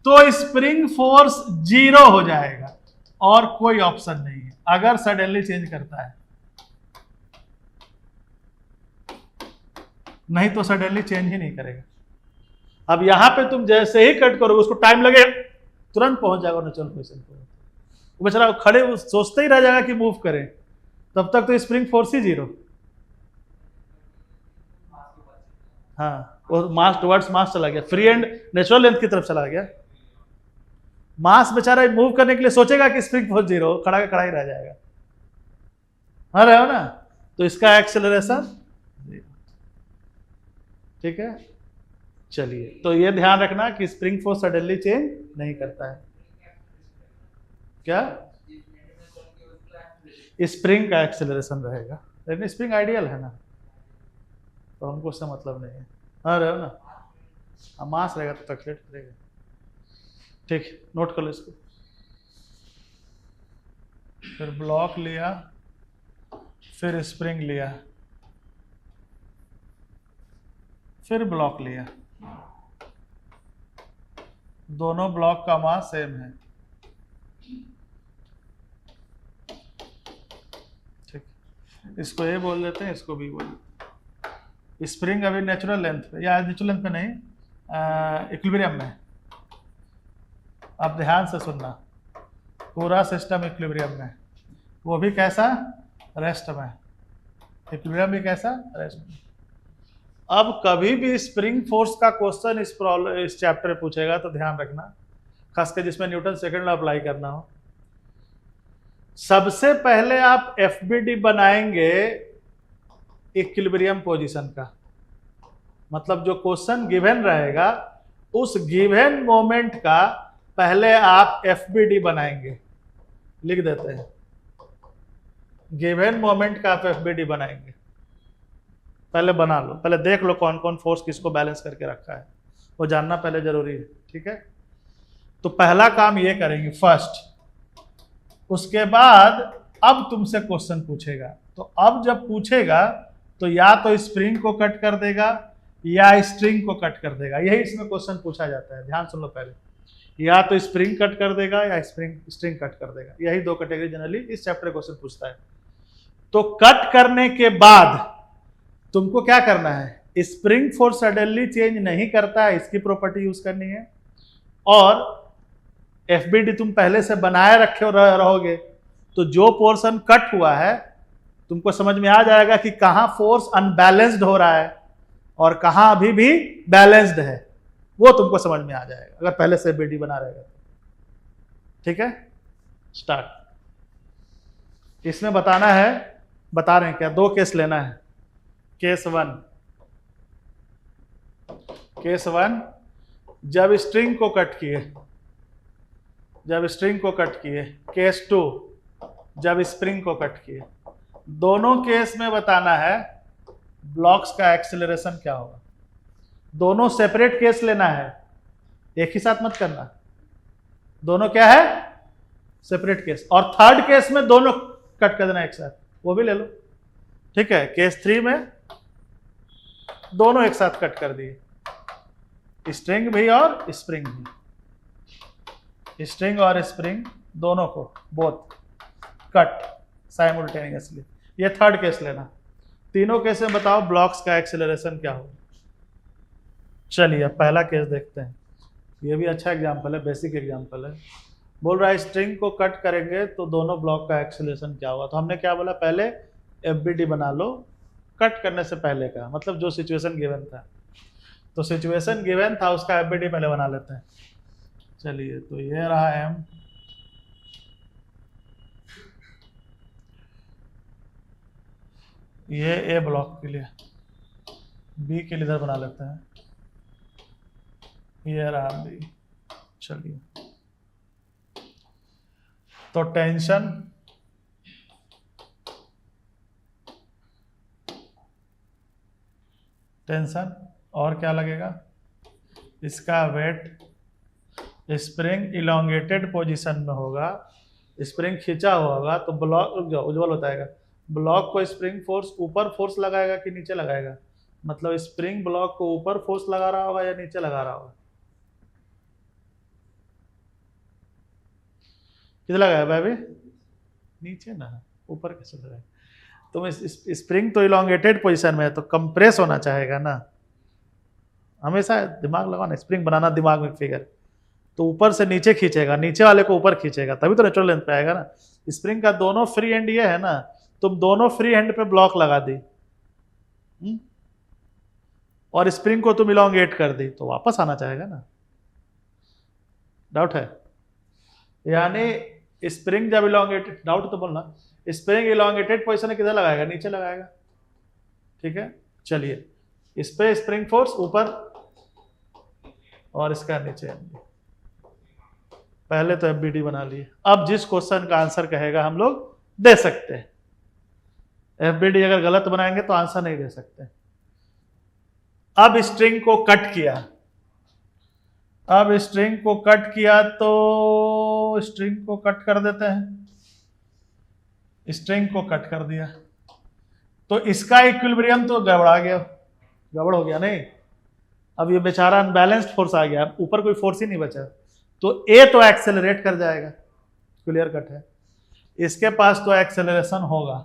Speaker 1: तो स्प्रिंग फोर्स 0 हो जाएगा और कोई ऑप्शन नहीं है अगर सडनली चेंज करता है, नहीं तो सडनली चेंज ही नहीं करेगा। अब यहां पे तुम जैसे ही कट करोगे उसको टाइम लगे, तुरंत पहुंच जाएगा नेचुरल पोजीशन पे। वो बेचारा खड़े सोचते ही रह जाएगा कि मूव करें, तब तक तो स्प्रिंग फोर्स ही 0। हाँ, वो मास टुवर्ड्स मास चला गया, फ्री एंड नेचुरल लेंथ की तरफ चला गया। मास बेचारा मूव करने के लिए सोचेगा कि स्प्रिंग फोर्स 0, खड़ा का खड़ा ही रह जाएगा। हाँ रहे हो ना, तो इसका एक्सेलरेशन 0, ठीक है। चलिए, तो ये ध्यान रखना कि स्प्रिंग फोर्स सडनली चेंज नहीं करता है। क्या, स्प्रिंग का एक्सेलरेशन रहेगा, लेकिन स्प्रिंग आइडियल है ना, तो हमको उससे मतलब नहीं है। हाँ रहे हो ना, मास रहेगा तो एक्सेलरेट करेगा, ठीक, नोट कर लो इसको। फिर ब्लॉक लिया, फिर स्प्रिंग लिया, फिर ब्लॉक लिया, दोनों ब्लॉक का मास सेम है, ठीक। इसको ए बोल देते हैं, इसको बी बोल देते हैं। स्प्रिंग अभी नेचुरल लेंथ पे, या नेचुरल लेंथ पे नहीं, इक्विलिब्रियम में। अब ध्यान से सुनना, पूरा सिस्टम इक्विलिब्रियम में, वो भी कैसा, रेस्ट में। इक्विलिब्रियम भी कैसा, रेस्ट में। अब कभी भी स्प्रिंग फोर्स का क्वेश्चन इस चैप्टर में पूछेगा तो ध्यान रखना, खासकर जिसमें न्यूटन सेकंड लॉ अप्लाई करना हो। सबसे पहले आप एफबीडी बनाएंगे इक्विलिब्रियम पोजीशन का, मतलब जो क्वेश्चन गिवन रहेगा उस गिवन मोमेंट का पहले आप एफबीडी बनाएंगे। लिख देते हैं, गिवन मोमेंट का आप एफबीडी बनाएंगे। पहले बना लो, पहले देख लो कौन कौन फोर्स किसको बैलेंस करके रखा है, वो जानना पहले जरूरी है, ठीक है। तो पहला काम ये करेंगे फर्स्ट। उसके बाद अब तुमसे क्वेश्चन पूछेगा, तो अब जब पूछेगा तो या तो स्प्रिंग को कट कर देगा या स्ट्रिंग को कट कर देगा, यही इसमें क्वेश्चन पूछा जाता है। ध्यान सुन लो पहले, या तो स्प्रिंग कट कर देगा या स्ट्रिंग कट कर देगा, यही दो कैटेगरी जनरली इस चैप्टर क्वेश्चन पूछता है। तो कट करने के बाद तुमको क्या करना है, स्प्रिंग फोर्स सडनली चेंज नहीं करता है, इसकी प्रॉपर्टी यूज करनी है। और एफबीडी तुम पहले से बनाए रखे रहोगे, तो जो पोर्शन कट हुआ है तुमको समझ में आ जाएगा कि कहां फोर्स अनबैलेंस्ड हो रहा है और कहां अभी भी बैलेंस्ड है, वो तुमको समझ में आ जाएगा अगर पहले से एफबीडी बना रहेगा तो। ठीक है, स्टार्ट। इसमें बताना है, बता रहे हैं क्या, दो केस लेना है। केस वन, जब स्ट्रिंग को कट किए, केस टू, जब स्प्रिंग को कट किए। दोनों केस में बताना है ब्लॉक्स का एक्सेलरेशन क्या होगा। दोनों सेपरेट केस लेना है, एक ही साथ मत करना। दोनों क्या है, सेपरेट केस। और थर्ड केस में दोनों कट कर देना एक साथ, वो भी ले लो। ठीक है, केस 3 में दोनोदोनों एक साथ कट कर दिए, स्ट्रिंग भी और स्प्रिंग भी, स्ट्रिंग और स्प्रिंग दोनों को बोथ कट साइमल्टेनियसली। ये थर्ड केस लेना। तीनों केस में बताओ ब्लॉक्स का एक्सेलरेशन क्या होगा। चलिए पहला केस देखते हैं, ये भी अच्छा एग्जांपल है, बेसिक एग्जांपल है। बोल रहा है स्ट्रिंग को कट करेंगे तो दोनों ब्लॉक का एक्सेलरेशन क्या होगा। तो हमने क्या बोला, पहले एफबीडी बना लो कट करने से पहले का, मतलब जो सिचुएशन गिवन था। तो सिचुएशन गिवन था उसका एफबीडी पहले बना लेते हैं। चलिए, तो ये रहा एम, ये ए ब्लॉक के लिए, बी के लिए इधर बना लेते हैं, ये रहा बी। चलिए, तो टेंशन और क्या लगेगा, इसका वेट स्प्रिंग इलोंगेटेड पोजीशन में होगा, स्प्रिंग खींचा हुआ होगा तो ब्लॉक, रुक जाओ उज्जवल बताएगा, ब्लॉक को स्प्रिंग फोर्स ऊपर फोर्स लगाएगा कि नीचे लगाएगा, मतलब स्प्रिंग ब्लॉक को ऊपर फोर्स लगा रहा होगा या नीचे लगा रहा होगा। किधर लगाया भाई, नीचे ना, ऊपर कैसे लगाएगा। तो स्प्रिंग तो इलोंगेटेड पोजीशन में है तो कंप्रेस होना चाहेगा ना, हमेशा दिमाग लगाओ ना, स्प्रिंग बनाना दिमाग में फिगर। तो ऊपर से नीचे खींचेगा, नीचे वाले को ऊपर खींचेगा, तभी तो नेचुरल लेंथ पे आएगा ना। स्प्रिंग का दोनों फ्री हैंड ये है ना, तुम दोनों फ्री हैंड पे ब्लॉक लगा दी और स्प्रिंग को तुम इलोंगेट कर दी तो वापस आना चाहेगा ना। डाउट है, यानी स्प्रिंग जब इलोंगेटेड, डाउट तो बोलना, स्प्रिंग इलोंगेटेड पोजीशन में किधर लगाएगा, नीचे लगाएगा। ठीक है, चलिए इस पे स्प्रिंग फोर्स ऊपर और इसका नीचे। पहले तो एफबीडी बना लिए, अब जिस क्वेश्चन का आंसर कहेगा हम लोग दे सकते हैं। एफबीडी अगर गलत बनाएंगे तो आंसर नहीं दे सकते। अब स्ट्रिंग को कट किया, तो स्ट्रिंग को कट कर देते हैं, स्ट्रिंग को कट कर दिया तो इसका इक्विलिब्रियम तो गड़बड़ हो गया नहीं। अब ये बेचारा अनबैलेंस्ड फोर्स आ गया, ऊपर कोई फोर्स ही नहीं बचा, तो ए तो एक्सेलरेट कर जाएगा, क्लियर कट है। इसके पास तो एक्सेलरेशन होगा,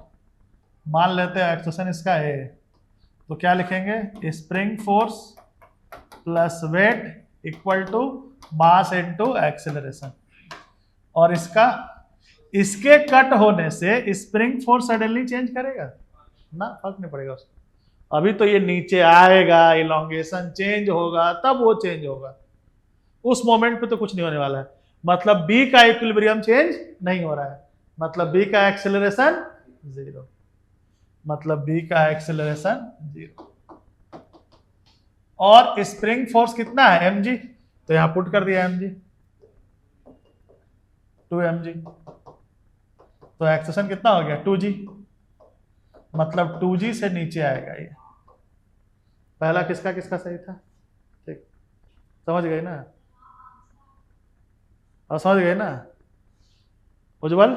Speaker 1: मान लेते हैं एक्सेलरेशन इसका है, तो क्या लिखेंगे, spring force plus weight equal to mass into acceleration. और इसके कट होने से स्प्रिंग फोर्स सडनली चेंज करेगा ना, फर्क नहीं पड़ेगा उसको। अभी तो ये नीचे आएगा, इलोंगेशन चेंज होगा, तब वो चेंज होगा। उस मोमेंट पे तो कुछ नहीं होने वाला है। मतलब बी का इक्विलिब्रियम चेंज नहीं हो रहा है, मतलब बी का एक्सेलरेशन 0, मतलब बी का एक्सेलरेशन 0। और स्प्रिंग फोर्स कितना है, mg, तो यहां पुट कर दिया mg, 2mg, तो एक्सेलरेशन कितना हो गया 2g, मतलब 2g से नीचे आएगा ये। पहला किसका किसका सही था, ठीक, समझ गए ना, और समझ गए ना उज्जवल।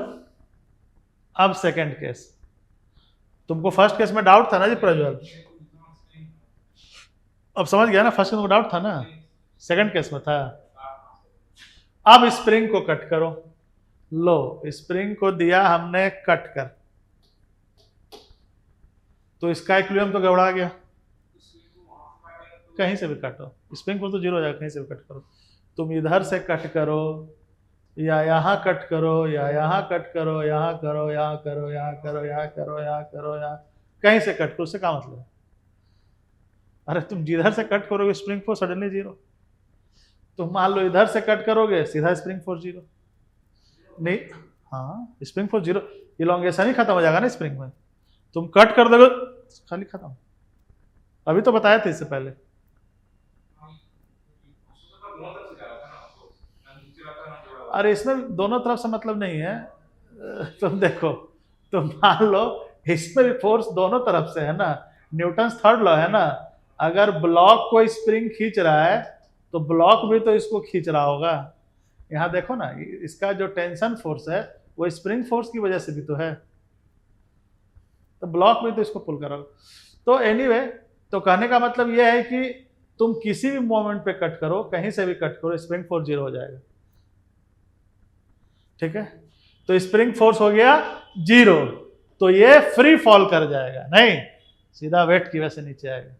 Speaker 1: अब सेकंड केस, तुमको फर्स्ट केस में डाउट था ना जी प्रज्वल, अब समझ गया ना, फर्स्ट केस में डाउट था ना, सेकंड केस में था। अब स्प्रिंग को कट करो, लो स्प्रिंग को दिया हमने कट कर, तो इसका इक्विलिब्रियम तो गड़बड़ा गया। कहीं से भी काटो, स्प्रिंग को तो 0 हो जाएगा, कहीं से भी कट करो। तुम इधर से कट करो, या यहाँ कट करो, या यहाँ कट करो, यहाँ करो, यहाँ करो, यहाँ करो, यहाँ करो, यहाँ करो, यहाँ कहीं से कट करो, उससे क्या मतलब है। अरे तुम जिधर से कट करोगे स्प्रिंग फोर्स सडनली 0, तुम मान लो इधर से कट करोगे सीधा स्प्रिंग फोर्स 0 नहीं, हाँ स्प्रिंग फोर्स 0, इलोंगेशन ही खत्म हो जाएगा ना स्प्रिंग में। तुम कट कर दोगे खाली खत्म, अभी तो बताया था इससे पहले। अरे इसमें दोनों तरफ से मतलब नहीं है, तुम देखो, तुम मान लो इसमें भी फोर्स दोनों तरफ से है ना, न्यूटन्स थर्ड लॉ है ना, अगर ब्लॉक को स्प्रिंग खींच रहा है तो ब्लॉक भी तो इसको खींच रहा होगा। यहाँ देखो ना, इसका जो टेंशन फोर्स है वो स्प्रिंग फोर्स की वजह से भी तो है, तो ब्लॉक भी तो इसको पुल करोगे। तो एनीवे, तो कहने का मतलब यह है कि तुम किसी भी मोमेंट पे कट करो, कहीं से भी कट करो, स्प्रिंग फोर्स 0 हो जाएगा, ठीक है। तो स्प्रिंग फोर्स हो गया 0, तो ये फ्री फॉल कर जाएगा, नहीं सीधा वेट की वजह से नीचे आएगा।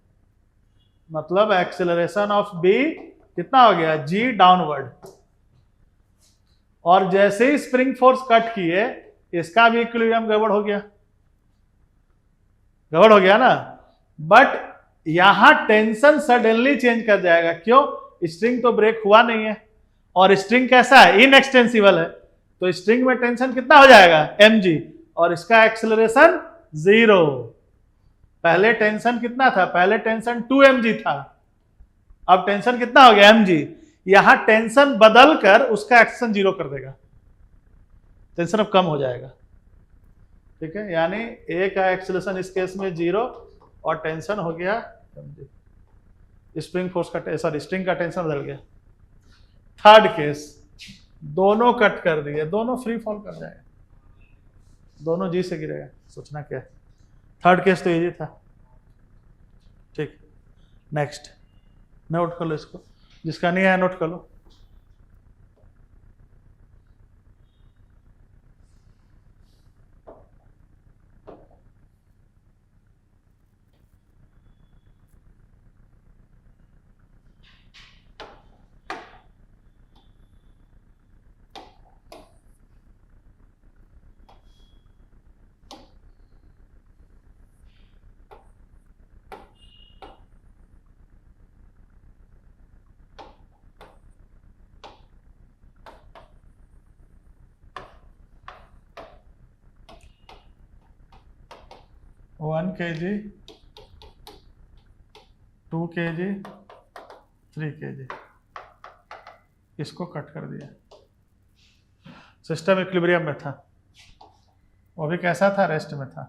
Speaker 1: मतलब एक्सेलरेशन ऑफ बी कितना हो गया, g डाउनवर्ड। और जैसे ही स्प्रिंग फोर्स कट किए, इसका भी इक्विलिब्रियम गड़बड़ हो गया, गड़बड़ हो गया ना। बट यहां टेंशन सडनली चेंज कर जाएगा, क्यों, स्ट्रिंग तो ब्रेक हुआ नहीं है, और स्ट्रिंग कैसा है, इनएक्सटेंसिबल है, तो स्ट्रिंग में टेंशन कितना हो जाएगा mg, और इसका एक्सेलरेशन 0। पहले टेंशन कितना था, पहले टेंशन 2mg था, अब टेंशन कितना हो गया mg। यहां टेंशन बदल कर उसका एक्सेलरेशन 0 कर देगा, टेंशन अब कम हो जाएगा, ठीक है। यानी ए का एक्सेलरेशन इस केस में 0 और टेंशन हो गया mg, स्प्रिंग फोर्स का सॉरी स्ट्रिंग का टेंशन बदल गया। थर्ड केस, दोनों कट कर दिए, दोनों फ्री फॉल कर जाएगा, दोनों जी से गिरेगा, सोचना क्या है। थर्ड केस तो ये था, ठीक। नेक्स्ट, नोट कर लो इसको, जिसका नहीं आया नोट कर लो। वन kg, 2 kg, 3 kg, इसको कट कर दिया। सिस्टम इक्विलिब्रियम में था, वो भी कैसा था, रेस्ट में था।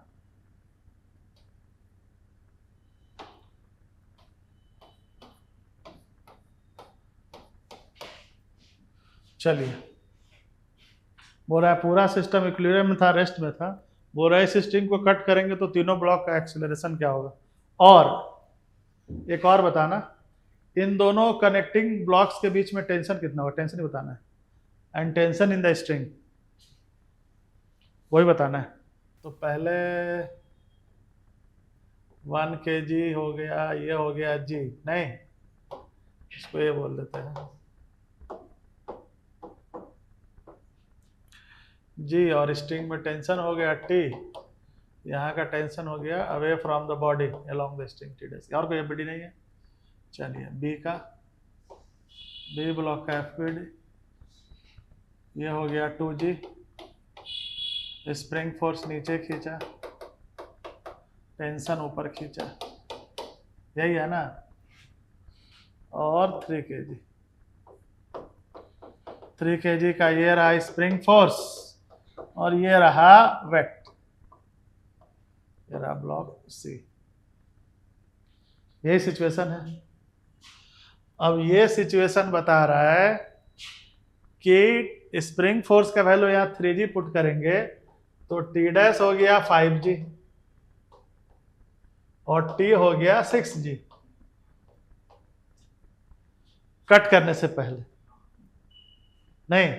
Speaker 1: चलिए, बोल रहा है पूरा सिस्टम इक्विलिब्रियम में था, रेस्ट में था, बोल रहा है इस स्ट्रिंग को कट करेंगे तो तीनों ब्लॉक का एक्सेलरेशन क्या होगा। और एक और बताना, इन दोनों कनेक्टिंग ब्लॉक्स के बीच में टेंशन कितना होगा, टेंशन ही बताना है, and tension in the string वही बताना है। तो पहले 1 kg हो गया, ये हो गया जी, नहीं इसको ये बोल देते हैं जी, और स्ट्रिंग में टेंशन हो गया टी, यहाँ का टेंशन हो गया away from the body along the string T dash. और कोई एफबीडी नहीं है। चलिए बी का, बी ब्लॉक का एफबीडी, ये हो गया 2G, स्प्रिंग फोर्स नीचे खींचा, टेंशन ऊपर खींचा, यही है ना, और 3 kg का ये रहा स्प्रिंग फोर्स, और ये रहा वेट, ये रहा ब्लॉक सी। यही सिचुएशन है। अब ये सिचुएशन बता रहा है कि स्प्रिंग फोर्स का वैल्यू यहां 3G पुट करेंगे तो टी डैश हो गया 5G और टी हो गया 6G कट करने से पहले। नहीं,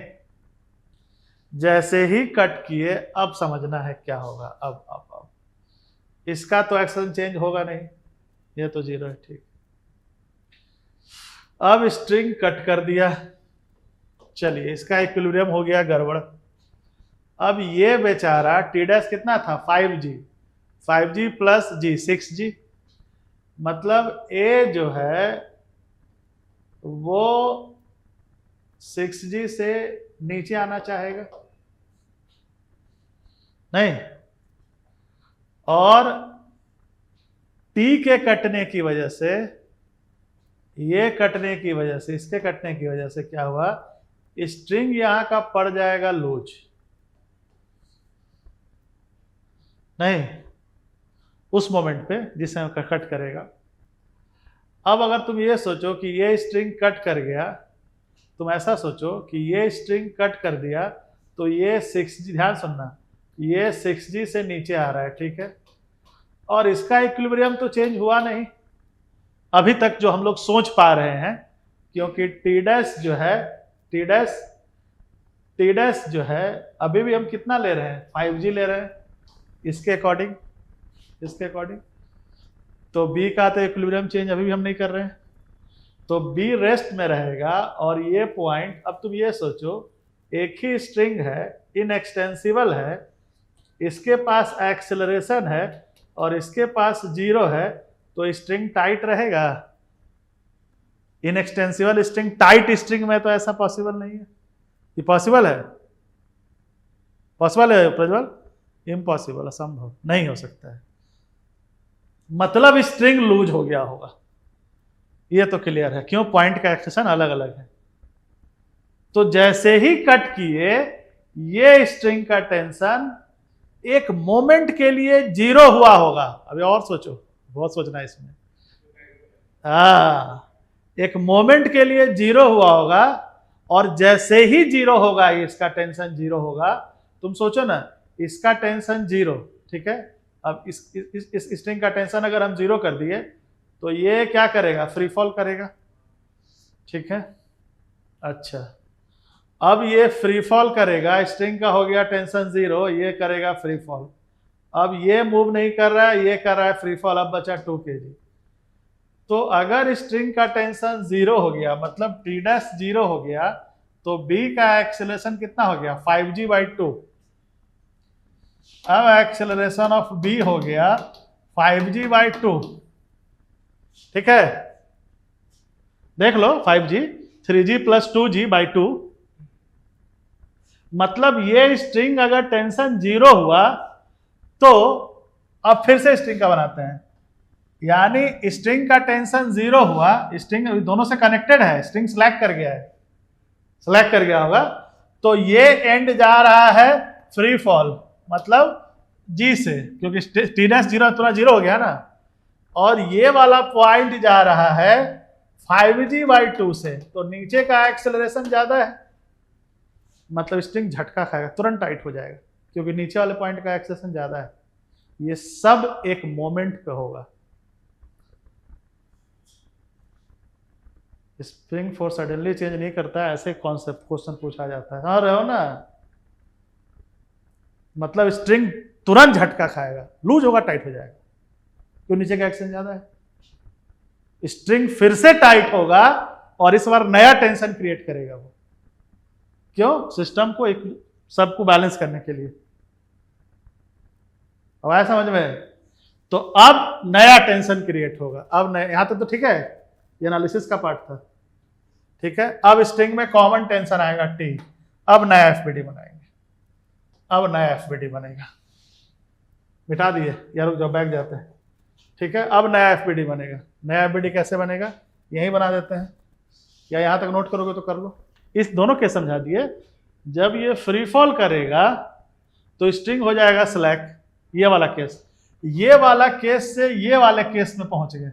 Speaker 1: जैसे ही कट किए अब समझना है क्या होगा। अब इसका तो एक्शन चेंज होगा नहीं, ये तो 0 है, ठीक। अब स्ट्रिंग कट कर दिया, चलिए इसका इक्विलिब्रियम हो गया गड़बड़। अब ये बेचारा टी डैश कितना था 5G प्लस G 6G, मतलब ए जो है वो 6G से नीचे आना चाहेगा, नहीं, और टी के कटने की वजह से, ये कटने की वजह से, इसके कटने की वजह से क्या हुआ, स्ट्रिंग यहां का पड़ जाएगा लूज, नहीं, उस मोमेंट पे जिस समय कट करेगा। अब अगर तुम ये सोचो कि ये स्ट्रिंग कट कर गया, तुम ऐसा सोचो कि ये स्ट्रिंग कट कर दिया तो ये 6G, ध्यान सुनना, ये 6G से नीचे आ रहा है, ठीक है, और इसका इक्विलिब्रियम तो चेंज हुआ नहीं अभी तक जो हम लोग सोच पा रहे हैं, क्योंकि टी डैश जो है, टी डैश जो है अभी भी हम कितना ले रहे हैं, 5G ले रहे हैं इसके अकॉर्डिंग, तो बी का तो इक्विलिब्रियम चेंज अभी भी हम नहीं कर रहे हैं, तो बी रेस्ट में रहेगा। और ये पॉइंट, अब तुम ये सोचो एक ही स्ट्रिंग है, इनएक्सटेंसिबल है, इसके पास एक्सेलरेशन है और इसके पास 0 है, तो स्ट्रिंग टाइट रहेगा। इनएक्सटेंसिबल स्ट्रिंग, टाइट स्ट्रिंग में तो ऐसा पॉसिबल नहीं है। ये पॉसिबल है? पॉसिबल है प्रज्वल? इम्पॉसिबल, असंभव, नहीं हो सकता है। मतलब स्ट्रिंग लूज हो गया होगा, ये तो क्लियर है। क्यों? पॉइंट का एक्सेशन अलग अलग है। तो जैसे ही कट किए, ये स्ट्रिंग का टेंशन एक मोमेंट के लिए 0 हुआ होगा। अभी और सोचो, बहुत सोचना है इसमें। एक मोमेंट के लिए 0 हुआ होगा, और जैसे ही 0 होगा, इसका टेंशन 0 होगा। तुम सोचो ना, इसका टेंशन 0, ठीक है, अब इस स्ट्रिंग का टेंशन अगर हम 0 कर दिए तो ये क्या करेगा, फ्री फॉल करेगा, ठीक है। अच्छा, अब ये फ्री फॉल करेगा, स्ट्रिंग का हो गया टेंशन 0, ये करेगा फ्री फॉल। अब ये मूव नहीं कर रहा है, ये कर रहा है फ्री फॉल, अब बचा 2 kg। तो अगर स्ट्रिंग का टेंशन 0 हो गया, मतलब टी डैश 0 हो गया, तो बी का एक्सेलरेशन कितना हो गया, 5G/2। अब एक्सेलरेशन ऑफ बी हो गया 5G/2, ठीक है, देख लो 5G, 3G + 2G/2। मतलब ये स्ट्रिंग अगर टेंशन 0 हुआ तो अब फिर से स्ट्रिंग का बनाते हैं, यानी स्ट्रिंग का टेंशन 0 हुआ, स्ट्रिंग दोनों से कनेक्टेड है, स्ट्रिंग स्लैक कर गया है, स्लैक कर गया होगा, तो ये एंड जा रहा है फ्री फॉल, मतलब जी से, क्योंकि टी डैश 0 थोड़ा 0 हो गया ना, और ये वाला पॉइंट जा रहा है 5G/2 से, तो नीचे का एक्सेलरेशन ज्यादा है, मतलब स्ट्रिंग झटका खाएगा, तुरंत टाइट हो जाएगा, क्योंकि नीचे वाले पॉइंट का एक्सेलरेशन ज्यादा है। ये सब एक मोमेंट पे होगा। स्प्रिंग फोर्स सडनली चेंज नहीं करता है, ऐसे कॉन्सेप्ट क्वेश्चन पूछा जाता है। हाँ रहो ना, मतलब स्ट्रिंग तुरंत झटका खाएगा, लूज होगा, टाइट हो जाएगा। क्यों? नीचे का एक्सटेंशन ज्यादा है। स्ट्रिंग फिर से टाइट होगा और इस बार नया टेंशन क्रिएट करेगा वो। क्यों? सिस्टम को एक सबको बैलेंस करने के लिए। अब आया समझ में? तो अब नया टेंशन क्रिएट होगा। अब यहां तक तो ठीक है, ये एनालिसिस का पार्ट था, ठीक है। अब स्ट्रिंग में कॉमन टेंशन आएगा T। अब नया एफबीडी बनाएंगे, अब नया एफबीडी बनेगा। मिटा दिए यार, जो बैक जाते हैं, ठीक है। अब नया एफबीडी बनेगा। नया एफबीडी कैसे बनेगा? यही बना देते हैं, या यहां तक नोट करोगे तो कर लो। इस दोनों के समझा दिए। जब ये फ्री फॉल करेगा तो स्ट्रिंग हो जाएगा स्लैक, ये वाला केस। ये वाला केस से ये वाले केस में पहुंच गए।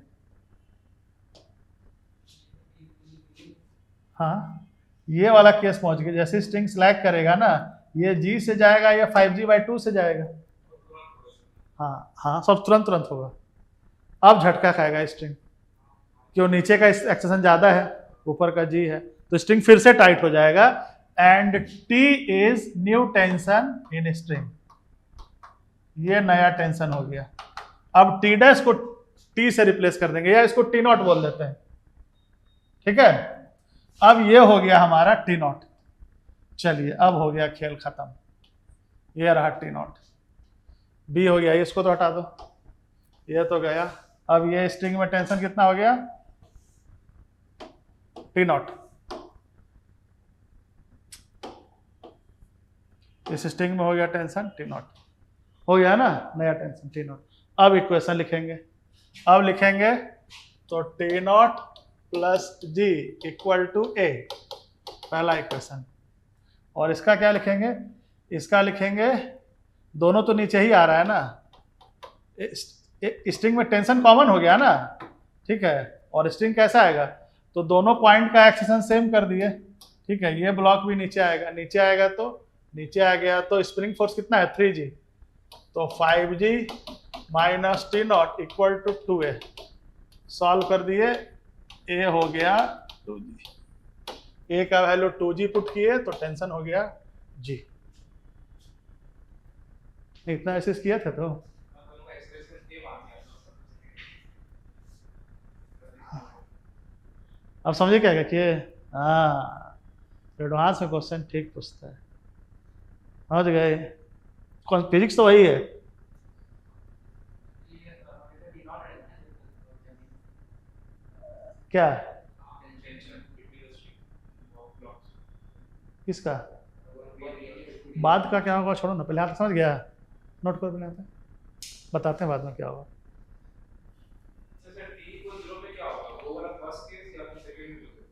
Speaker 1: हाँ, ये वाला केस पहुंच गए। जैसे स्ट्रिंग स्लैक करेगा ना, ये G से जाएगा, या 5G/2 से जाएगा। हाँ हाँ, सब तुरंत तुरंत होगा। अब झटका खाएगा स्ट्रिंग, क्यों? नीचे का एक्सेशन ज्यादा है, ऊपर का G है, तो स्ट्रिंग फिर से टाइट हो जाएगा। And T is new tension in string. ये नया टेंशन हो गया। अब T' को T से रिप्लेस कर देंगे, या इसको T0 बोल देते हैं, ठीक है। अब ये हो गया हमारा T0। चलिए, अब हो गया खेल खत्म। ये रहा T0, B हो गया। इसको तो हटा दो, ये तो गया। अब ये स्ट्रिंग में टेंशन कितना हो गया? T0। इस स्ट्रिंग में हो गया टेंशन T0, हो गया ना नया टेंशन T0। अब इक्वेशन लिखेंगे। अब लिखेंगे तो T0 plus G equal to A, पहला इक्वेशन। और इसका क्या लिखेंगे? इसका लिखेंगे, दोनों तो नीचे ही आ रहा है ना, स्ट्रिंग में टेंशन कॉमन हो गया ना, ठीक है। और स्ट्रिंग कैसा आएगा? तो दोनों पॉइंट का एक्सेशन सेम कर दिए, ठीक है। ये ब्लॉक भी नीचे आएगा, नीचे आएगा तो नीचे आ गया, तो स्प्रिंग फोर्स कितना है? 3G। तो 5G minus T0 equal to 2A। Solve कर दिए, A हो गया 2G। A का वैल्यू 2G पुट किए तो टेंशन हो गया G। इतना ऐसे किया था तो अब समझे क्या किए? हाँ, एडवांस में क्वेश्चन ठीक पूछता है, समझ गए? फिजिक्स तो वही है। क्या? किसका? बाद का क्या होगा छोड़ो ना, पहले आप समझ गया, नोट करो पहले, आते बताते हैं बाद में क्या होगा।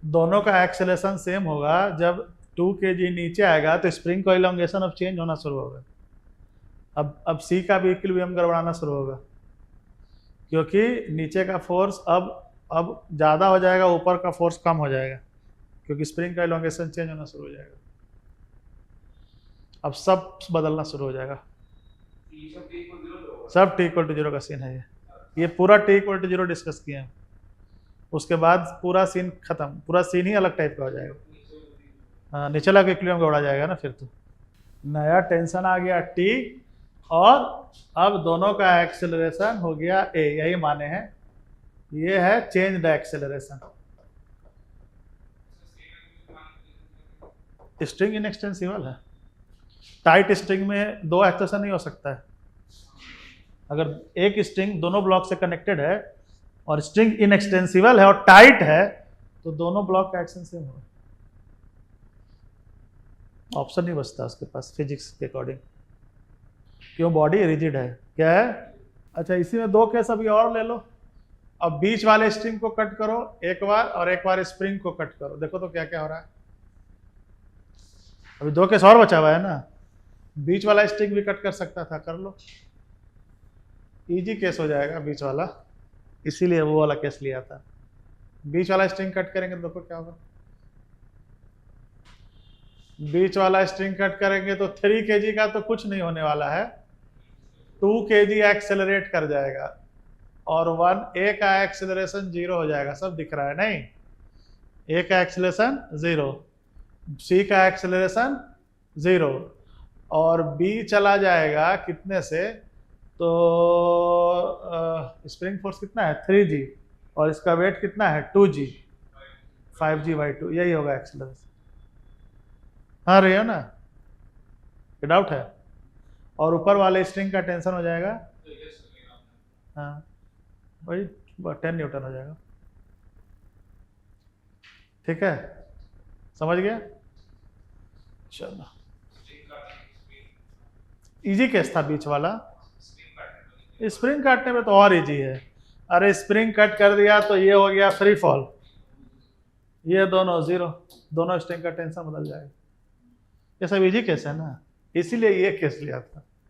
Speaker 1: दोनों का एक्सेलेरेशन सेम होगा। जब 2 kg नीचे आएगा तो स्प्रिंग का इलोंगेशन अब चेंज होना शुरू होगा। अब C का भी इक्विलिब्रियम गड़बड़ाना शुरू होगा, क्योंकि नीचे का फोर्स अब ज़्यादा हो जाएगा, ऊपर का फोर्स कम हो जाएगा, क्योंकि स्प्रिंग का इलोंगेशन चेंज होना शुरू हो जाएगा। अब सब बदलना शुरू हो जाएगा। सब T इक्वल टू 0 का सीन है। ये पूरा T इक्वल टू 0 डिस्कस किए हैं, उसके बाद पूरा सीन खत्म, पूरा सीन ही अलग टाइप का हो जाएगा। हाँ, निचला के इक्विलिब्रियम गड़बड़ा जाएगा ना फिर। तो नया टेंशन आ गया T, और अब दोनों का एक्सेलरेशन हो गया A, यही माने हैं। ये है change the acceleration. String inextensible है। टाइट स्ट्रिंग में दो एक्सेशन नहीं हो सकता है। अगर एक स्ट्रिंग दोनों ब्लॉक से कनेक्टेड है और स्ट्रिंग इनएक्सटेंसिबल है और टाइट है, तो दोनों ब्लॉक का एक्शन सेम होगा। ऑप्शन नहीं बचता उसके पास फिजिक्स के अकॉर्डिंग, क्यों? बॉडी रिजिड है। क्या है? अच्छा, इसी में दो केस अभी और ले लो। अब बीच वाले स्ट्रिंग को कट करो एक बार, और एक बार स्प्रिंग को कट करो, देखो तो क्या क्या हो रहा है। अभी दो केस और बचा हुआ है ना। बीच वाला स्ट्रिंग भी कट कर सकता था, कर लो, इजी केस हो जाएगा बीच वाला, इसीलिए वो वाला केस लिया था। बीच वाला स्ट्रिंग कट करेंगे तो देखो क्या होगा। बीच वाला स्ट्रिंग कट करेंगे तो 3 kg का तो कुछ नहीं होने वाला है, 2 kg एक्सेलरेट कर जाएगा, और 1A का एक्सेलरेशन 0 हो जाएगा। सब दिख रहा है नहीं? A का एक्सेलरेशन 0, C का एक्सेलरेशन 0, और B चला जाएगा कितने से? तो स्प्रिंग फोर्स कितना है 3G और इसका वेट कितना है 2G, 5G/2 यही होगा एक्सेलरेशन। हाँ रही हो ना, ये डाउट है। और ऊपर वाले स्ट्रिंग का टेंशन हो जाएगा, हाँ वही 10 न्यूटन हो जाएगा। ठीक है, समझ गया? चलो, इजी केस था बीच वाला। स्प्रिंग काटने में तो और इजी है। अरे स्प्रिंग कट कर दिया तो ये हो गया फ्री फॉल, ये दोनों जीरो, दोनों स्ट्रिंग का टेंशन बदल जाएगा। ये सब इजी केस है ना, इसीलिए ये केस लिया था।